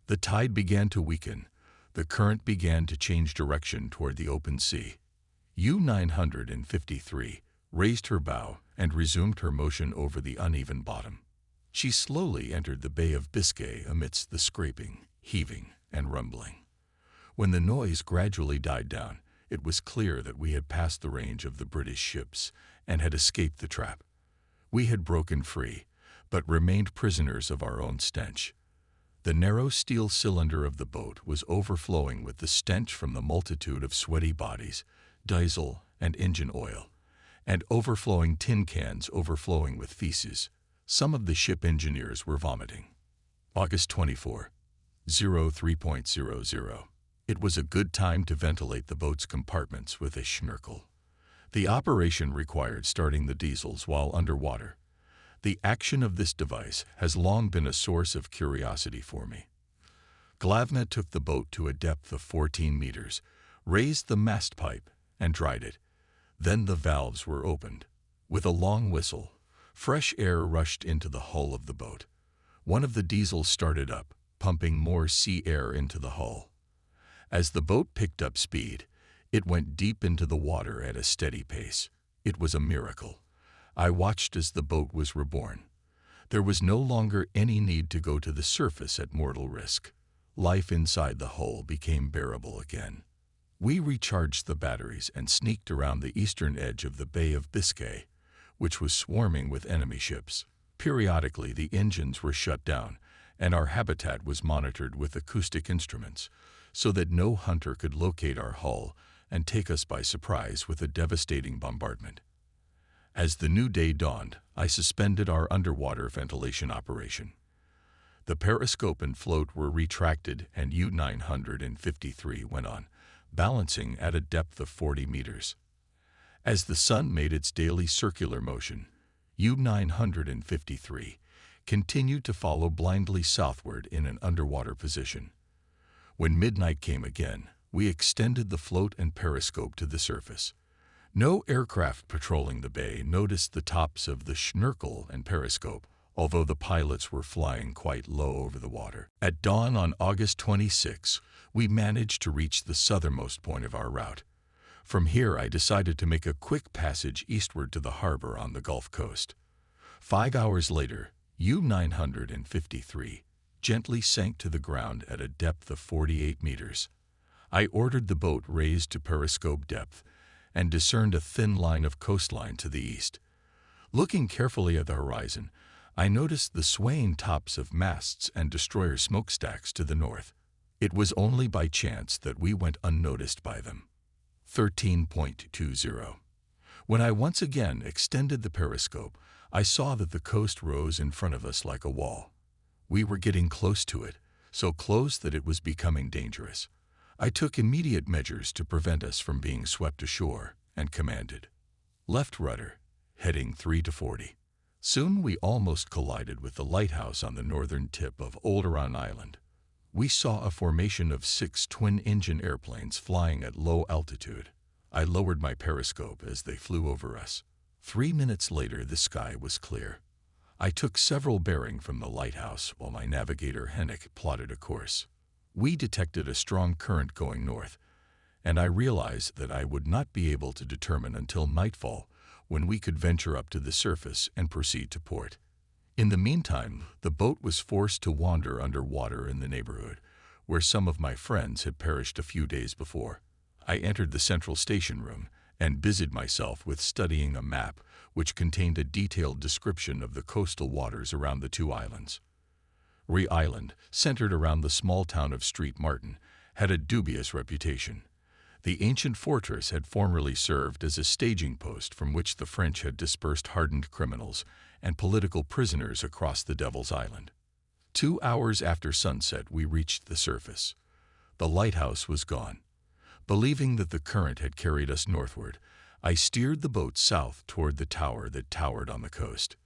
The tide began to weaken. The current began to change direction toward the open sea. U-953 raised her bow and resumed her motion over the uneven bottom. She slowly entered the Bay of Biscay amidst the scraping, heaving, and rumbling. When the noise gradually died down, it was clear that we had passed the range of the British ships and had escaped the trap. We had broken free, but remained prisoners of our own stench. The narrow steel cylinder of the boat was overflowing with the stench from the multitude of sweaty bodies, diesel and engine oil, and overflowing tin cans overflowing with feces. Some of the ship engineers were vomiting. August 24, 03.00. It was a good time to ventilate the boat's compartments with a schnorkel. The operation required starting the diesels while underwater. The action of this device has long been a source of curiosity for me. Glavna took the boat to a depth of 14 meters, raised the mast pipe, and dried it. Then the valves were opened. With a long whistle, fresh air rushed into the hull of the boat. One of the diesels started up, pumping more sea air into the hull. As the boat picked up speed, it went deep into the water at a steady pace. It was a miracle. I watched as the boat was reborn. There was no longer any need to go to the surface at mortal risk. Life inside the hull became bearable again. We recharged the batteries and sneaked around the eastern edge of the Bay of Biscay, which was swarming with enemy ships. Periodically, the engines were shut down, and our habitat was monitored with acoustic instruments, so that no hunter could locate our hull and take us by surprise with a devastating bombardment. As the new day dawned, I suspended our underwater ventilation operation. The periscope and float were retracted and U-953 went on, balancing at a depth of 40 meters. As the sun made its daily circular motion, U-953 continued to follow blindly southward in an underwater position. When midnight came again, we extended the float and periscope to the surface. No aircraft patrolling the bay noticed the tops of the schnorkel and periscope, although the pilots were flying quite low over the water. At dawn on August 26, we managed to reach the southernmost point of our route. From here, I decided to make a quick passage eastward to the harbor on the Gulf Coast. 5 hours later, U-953 gently sank to the ground at a depth of 48 meters. I ordered the boat raised to periscope depth and discerned a thin line of coastline to the east. Looking carefully at the horizon, I noticed the swaying tops of masts and destroyer smokestacks to the north. It was only by chance that we went unnoticed by them. 13.20. When I once again extended the periscope, I saw that the coast rose in front of us like a wall. We were getting close to it, so close that it was becoming dangerous. I took immediate measures to prevent us from being swept ashore and commanded, "Left rudder, heading 3 to 40. Soon we almost collided with the lighthouse on the northern tip of Oleron Island. We saw a formation of 6 twin-engine airplanes flying at low altitude. I lowered my periscope as they flew over us. 3 minutes later, the sky was clear. I took several bearing from the lighthouse while my navigator Hennick plotted a course. We detected a strong current going north, and I realized that I would not be able to determine until nightfall when we could venture up to the surface and proceed to port. In the meantime, the boat was forced to wander underwater in the neighborhood, where some of my friends had perished a few days before. I entered the central station room and busied myself with studying a map which contained a detailed description of the coastal waters around the 2 islands. Rhea Island, centered around the small town of Street Martin, had a dubious reputation. The ancient fortress had formerly served as a staging post from which the French had dispersed hardened criminals and political prisoners across the Devil's Island. 2 hours after sunset, we reached the surface. The lighthouse was gone. Believing that the current had carried us northward, I steered the boat south toward the tower that towered on the coast.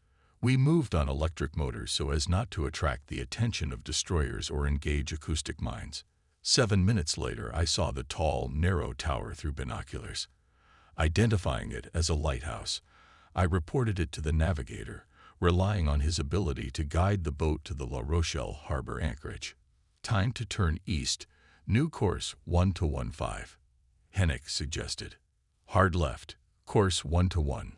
We moved on electric motors so as not to attract the attention of destroyers or engage acoustic mines. 7 minutes later, I saw the tall, narrow tower through binoculars. Identifying it as a lighthouse, I reported it to the navigator, relying on his ability to guide the boat to the La Rochelle harbor anchorage. Time to turn east. New course 1-15. Hennick suggested. Hard left. Course 1-1.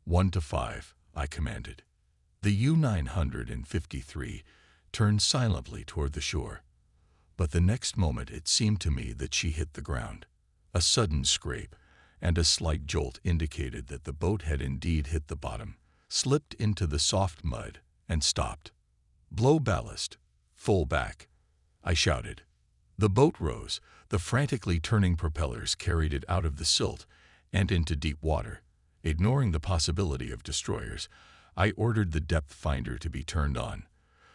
1-5, I commanded. The U-953 turned silently toward the shore, but the next moment it seemed to me that she hit the ground. A sudden scrape and a slight jolt indicated that the boat had indeed hit the bottom, slipped into the soft mud, and stopped. Blow ballast. Full back, I shouted. The boat rose. The frantically turning propellers carried it out of the silt and into deep water. Ignoring the possibility of destroyers, I ordered the depth finder to be turned on,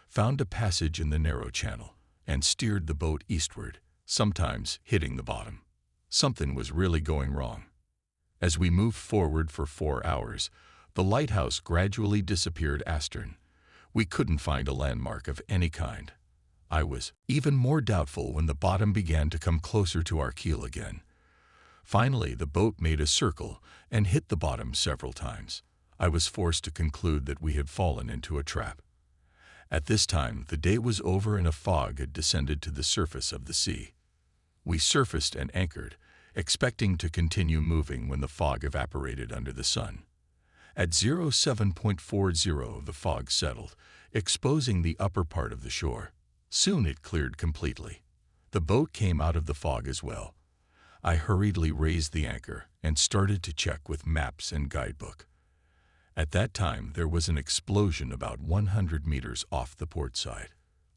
found a passage in the narrow channel, and steered the boat eastward, sometimes hitting the bottom. Something was really going wrong. As we moved forward for 4 hours, the lighthouse gradually disappeared astern. We couldn't find a landmark of any kind. I was even more doubtful when the bottom began to come closer to our keel again. Finally, the boat made a circle and hit the bottom several times. I was forced to conclude that we had fallen into a trap. At this time, the day was over and a fog had descended to the surface of the sea. We surfaced and anchored, expecting to continue moving when the fog evaporated under the sun. At 07.40, the fog settled, exposing the upper part of the shore. Soon it cleared completely. The boat came out of the fog as well. I hurriedly raised the anchor and started to check with maps and guidebook. At that time, there was an explosion about 100 meters off the port side.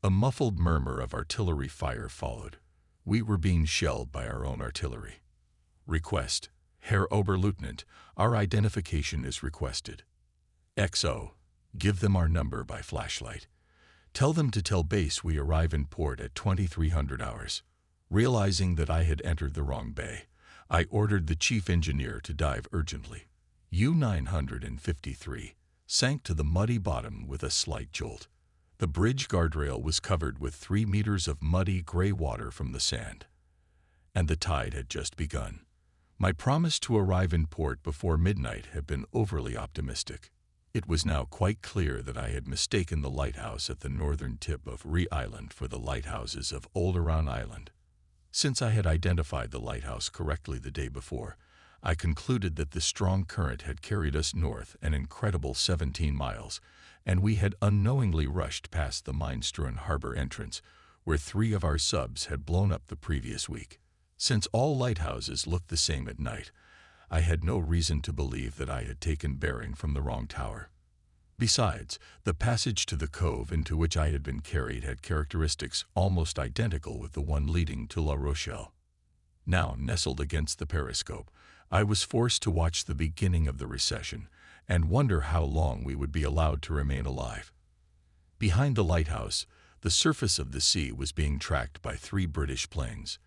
A muffled murmur of artillery fire followed. We were being shelled by our own artillery. Request. Herr Oberleutnant, our identification is requested. XO. Give them our number by flashlight. Tell them to tell base we arrive in port at 2300 hours. Realizing that I had entered the wrong bay, I ordered the chief engineer to dive urgently. U-953 sank to the muddy bottom with a slight jolt. The bridge guardrail was covered with 3 meters of muddy gray water from the sand. And the tide had just begun. My promise to arrive in port before midnight had been overly optimistic. It was now quite clear that I had mistaken the lighthouse at the northern tip of Rhee Island for the lighthouses of Olderon Island. Since I had identified the lighthouse correctly the day before, I concluded that the strong current had carried us north an incredible 17 miles, and we had unknowingly rushed past the Mainsteren harbor entrance, where 3 of our subs had blown up the previous week. Since all lighthouses looked the same at night, I had no reason to believe that I had taken bearing from the wrong tower. Besides, the passage to the cove into which I had been carried had characteristics almost identical with the one leading to La Rochelle. Now nestled against the periscope, I was forced to watch the beginning of the recession and wonder how long we would be allowed to remain alive. Behind the lighthouse, the surface of the sea was being tracked by 3 British planes.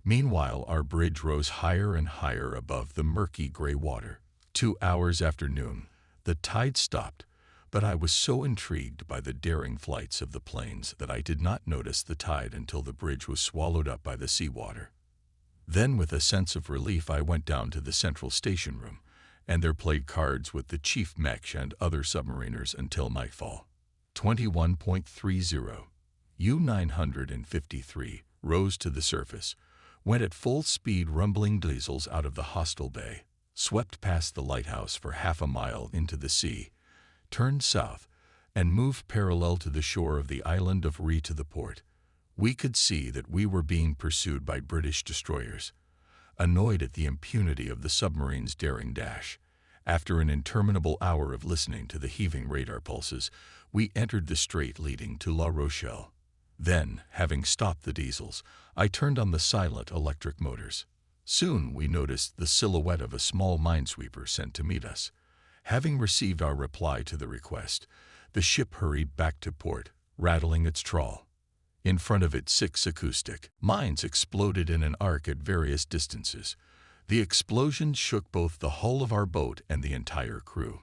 Meanwhile, our bridge rose higher and higher above the murky gray water. 2 hours after noon, the tide stopped, but I was so intrigued by the daring flights of the planes that I did not notice the tide until the bridge was swallowed up by the seawater. Then, with a sense of relief, I went down to the central station room, and there played cards with the chief mech and other submariners until nightfall. 21.30. U-953 rose to the surface, went at full speed rumbling diesels out of the hostile bay, swept past the lighthouse for half a mile into the sea, turned south, and moved parallel to the shore of the island of Rhee to the port. We could see that we were being pursued by British destroyers. Annoyed at the impunity of the submarine's daring dash, after an interminable hour of listening to the heaving radar pulses, we entered the strait leading to La Rochelle. Then, having stopped the diesels, I turned on the silent electric motors. Soon we noticed the silhouette of a small minesweeper sent to meet us. Having received our reply to the request, the ship hurried back to port, rattling its trawl. In front of it, 6 acoustic mines exploded in an arc at various distances. The explosion shook both the hull of our boat and the entire crew.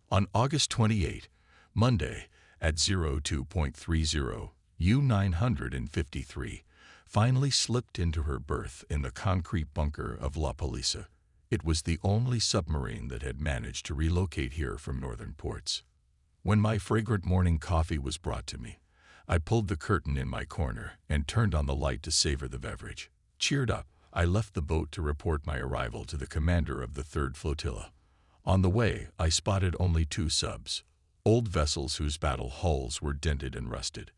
On August 28, Monday, at 02.30, U-953 finally slipped into her berth in the concrete bunker of La Palisse. It was the only submarine that had managed to relocate here from northern ports. When my fragrant morning coffee was brought to me, I pulled the curtain in my corner and turned on the light to savor the beverage. Cheered up, I left the boat to report my arrival to the commander of the 3rd Flotilla. On the way, I spotted only 2 subs, old vessels whose battle hulls were dented and rusted.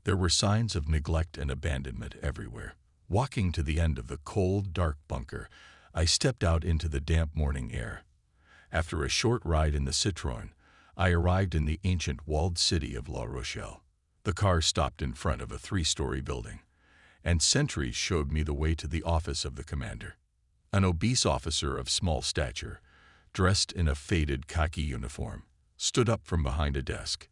There were signs of neglect and abandonment everywhere. Walking to the end of the cold, dark bunker, I stepped out into the damp morning air. After a short ride in the Citroën, I arrived in the ancient walled city of La Rochelle. The car stopped in front of a 3-story building, and sentries showed me the way to the office of the commander. An obese officer of small stature, dressed in a faded khaki uniform, stood up from behind a desk.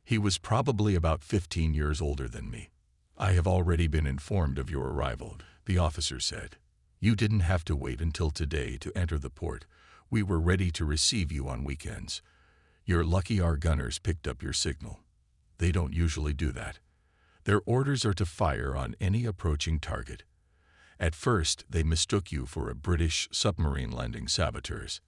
He was probably about 15 years older than me. "I have already been informed of your arrival," the officer said. "You didn't have to wait until today to enter the port. We were ready to receive you on weekends. You're lucky our gunners picked up your signal. They don't usually do that. Their orders are to fire on any approaching target. At first, they mistook you for a British submarine landing saboteurs.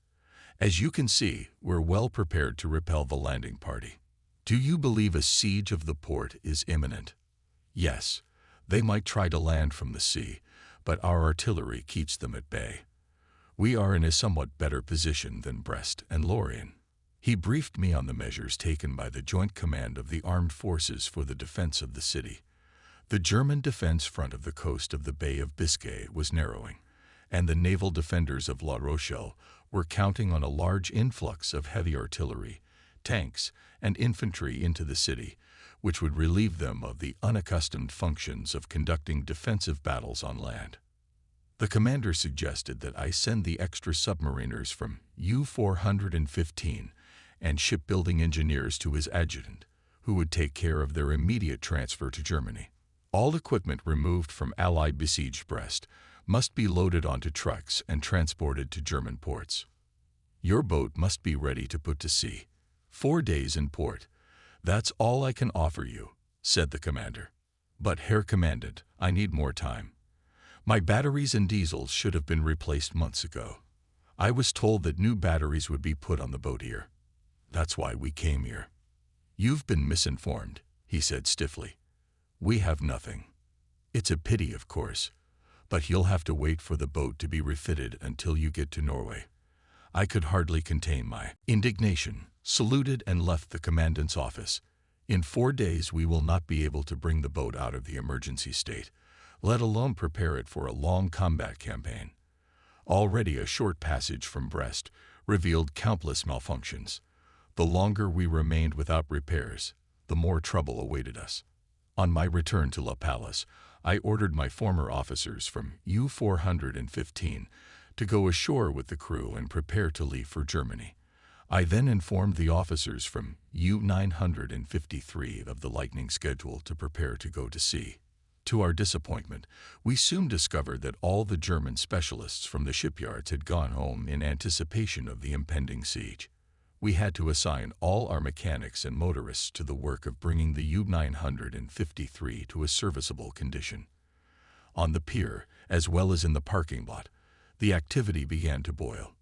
As you can see, we're well prepared to repel the landing party. Do you believe a siege of the port is imminent? Yes, they might try to land from the sea, but our artillery keeps them at bay. We are in a somewhat better position than Brest and Lorient." He briefed me on the measures taken by the Joint Command of the Armed Forces for the defense of the city. The German defense front of the coast of the Bay of Biscay was narrowing, and the naval defenders of La Rochelle were counting on a large influx of heavy artillery, tanks, and infantry into the city, which would relieve them of the unaccustomed functions of conducting defensive battles on land. The commander suggested that I send the extra submariners from U-415 and shipbuilding engineers to his adjutant, who would take care of their immediate transfer to Germany. All equipment removed from Allied besieged Brest must be loaded onto trucks and transported to German ports. Your boat must be ready to put to sea. 4 days in port. That's all I can offer you, said the commander. But, Herr Commandant, I need more time. My batteries and diesels should have been replaced months ago. I was told that new batteries would be put on the boat here. That's why we came here. You've been misinformed, he said stiffly. We have nothing. It's a pity, of course, but you'll have to wait for the boat to be refitted until you get to Norway. I could hardly contain my indignation, saluted and left the commandant's office. In 4 days we will not be able to bring the boat out of the emergency state, let alone prepare it for a long combat campaign. Already a short passage from Brest revealed countless malfunctions. The longer we remained without repairs, the more trouble awaited us. On my return to La Pallas, I ordered my former officers from U-415 to go ashore with the crew and prepare to leave for Germany. I then informed the officers from U-953 of the lightning schedule to prepare to go to sea. To our disappointment, we soon discovered that all the German specialists from the shipyards had gone home in anticipation of the impending siege. We had to assign all our mechanics and motorists to the work of bringing the U-953 to a serviceable condition. On the pier, as well as in the parking lot, the activity began to boil.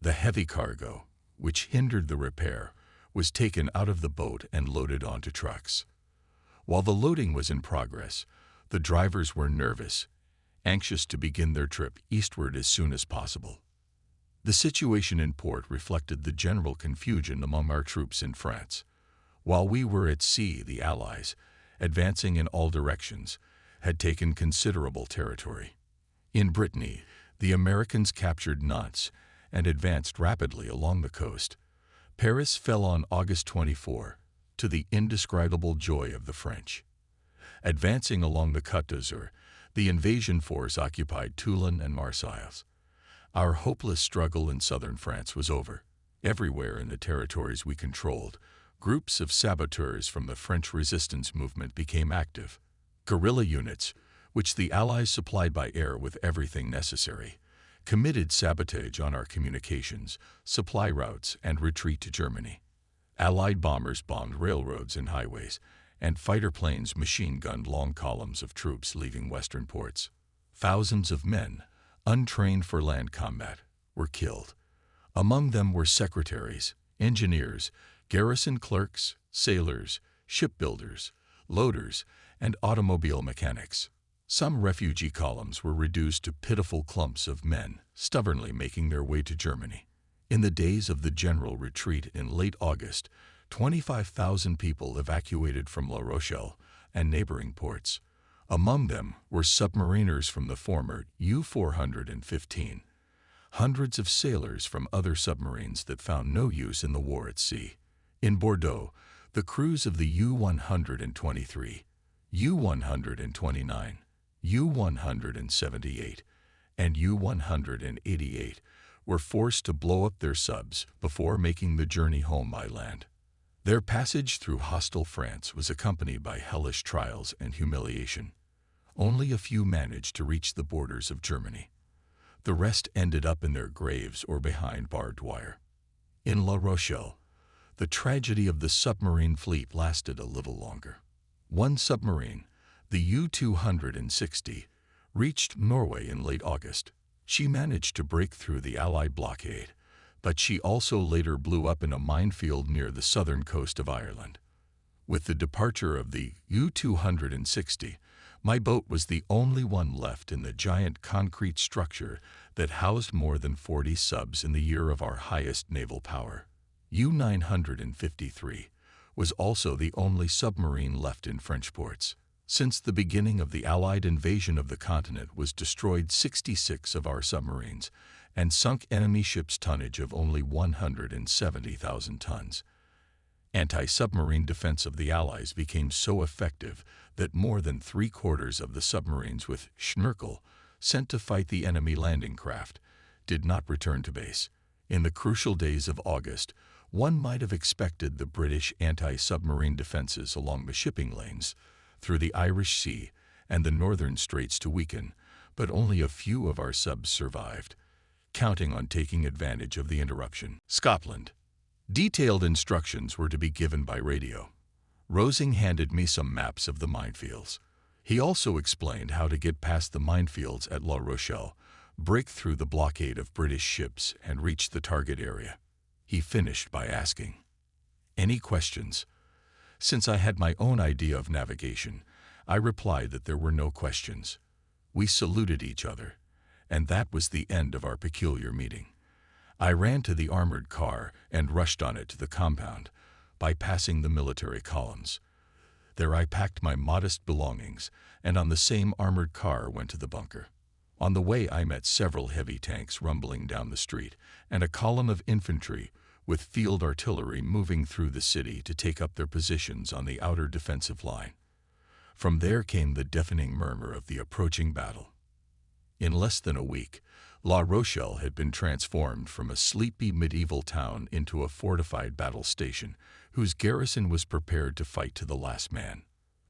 The heavy cargo, which hindered the repair, was taken out of the boat and loaded onto trucks. While the loading was in progress, the drivers were nervous, anxious to begin their trip eastward as soon as possible. The situation in port reflected the general confusion among our troops in France. While we were at sea, the Allies, advancing in all directions, had taken considerable territory. In Brittany, the Americans captured Nantes and advanced rapidly along the coast. Paris fell on August 24, to the indescribable joy of the French. Advancing along the Côte d'Azur, the invasion force occupied Toulon and Marseilles. Our hopeless struggle in southern France was over. Everywhere in the territories we controlled, groups of saboteurs from the French resistance movement became active. Guerrilla units, which the Allies supplied by air with everything necessary, committed sabotage on our communications, supply routes, and retreat to Germany. Allied bombers bombed railroads and highways, and fighter planes machine-gunned long columns of troops leaving western ports. Thousands of men, untrained for land combat, were killed. Among them were secretaries, engineers, garrison clerks, sailors, shipbuilders, loaders, and automobile mechanics. Some refugee columns were reduced to pitiful clumps of men, stubbornly making their way to Germany. In the days of the general retreat in late August, 25,000 people evacuated from La Rochelle and neighboring ports. Among them were submariners from the former U-415, hundreds of sailors from other submarines that found no use in the war at sea. In Bordeaux, the crews of the U-123, U-129, U-178, and U-188 were forced to blow up their subs before making the journey home by land. Their passage through hostile France was accompanied by hellish trials and humiliation. Only a few managed to reach the borders of Germany. The rest ended up in their graves or behind barbed wire. In La Rochelle, the tragedy of the submarine fleet lasted a little longer. One submarine, the U-260, reached Norway in late August. She managed to break through the Allied blockade, but she also later blew up in a minefield near the southern coast of Ireland. With the departure of the U-260, my boat was the only one left in the giant concrete structure that housed more than 40 subs in the year of our highest naval power. U-953 was also the only submarine left in French ports. Since the beginning of the Allied invasion of the continent was destroyed 66 of our submarines and sunk enemy ships' tonnage of only 170,000 tons. Anti-submarine defense of the Allies became so effective that more than three-quarters of the submarines with Schnurkel sent to fight the enemy landing craft did not return to base. In the crucial days of August, one might have expected the British anti-submarine defenses along the shipping lanes through the Irish Sea and the northern straits to weaken, but only a few of our subs survived, counting on taking advantage of the interruption. Scotland. Detailed instructions were to be given by radio. Rosing handed me some maps of the minefields. He also explained how to get past the minefields at La Rochelle, break through the blockade of British ships, and reach the target area. He finished by asking, "Any questions?" Since I had my own idea of navigation, I replied that there were no questions. We saluted each other, and that was the end of our peculiar meeting. I ran to the armored car and rushed on it to the compound, bypassing the military columns. There I packed my modest belongings, and on the same armored car went to the bunker. On the way I met several heavy tanks rumbling down the street, and a column of infantry with field artillery moving through the city to take up their positions on the outer defensive line. From there came the deafening murmur of the approaching battle. In less than a week, La Rochelle had been transformed from a sleepy medieval town into a fortified battle station whose garrison was prepared to fight to the last man.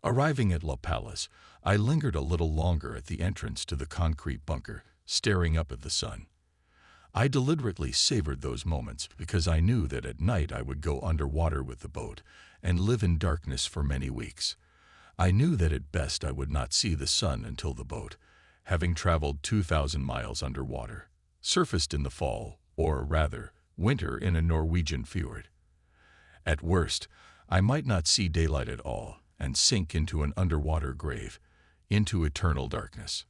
Arriving at La Palisse, I lingered a little longer at the entrance to the concrete bunker, staring up at the sun. I deliberately savored those moments because I knew that at night I would go underwater with the boat and live in darkness for many weeks. I knew that at best I would not see the sun until the boat, having traveled 2,000 miles underwater, surfaced in the fall, or rather, winter in a Norwegian fjord. At worst, I might not see daylight at all and sink into an underwater grave, into eternal darkness.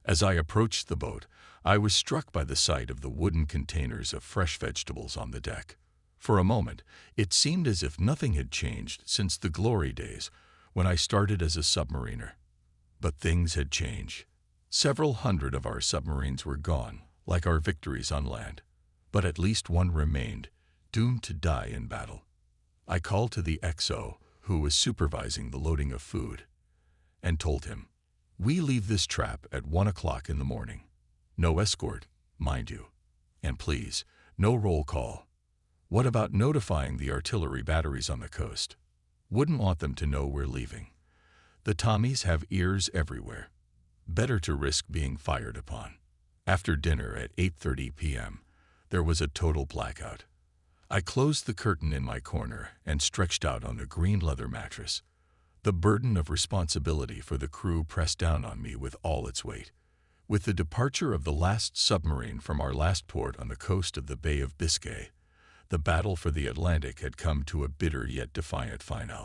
As I approached the boat, I was struck by the sight of the wooden containers of fresh vegetables on the deck. For a moment, it seemed as if nothing had changed since the glory days when I started as a submariner. But things had changed. Several hundred of our submarines were gone, like our victories on land. But at least one remained, doomed to die in battle. I called to the XO, who was supervising the loading of food, and told him, "We leave this trap at 1 o'clock in the morning. No escort, mind you. And please, no roll call. What about notifying the artillery batteries on the coast? Wouldn't want them to know we're leaving. The Tommies have ears everywhere. Better to risk being fired upon." After dinner at 8:30 p.m., there was a total blackout. I closed the curtain in my corner and stretched out on a green leather mattress. The burden of responsibility for the crew pressed down on me with all its weight. With the departure of the last submarine from our last port on the coast of the Bay of Biscay, the battle for the Atlantic had come to a bitter yet defiant finale.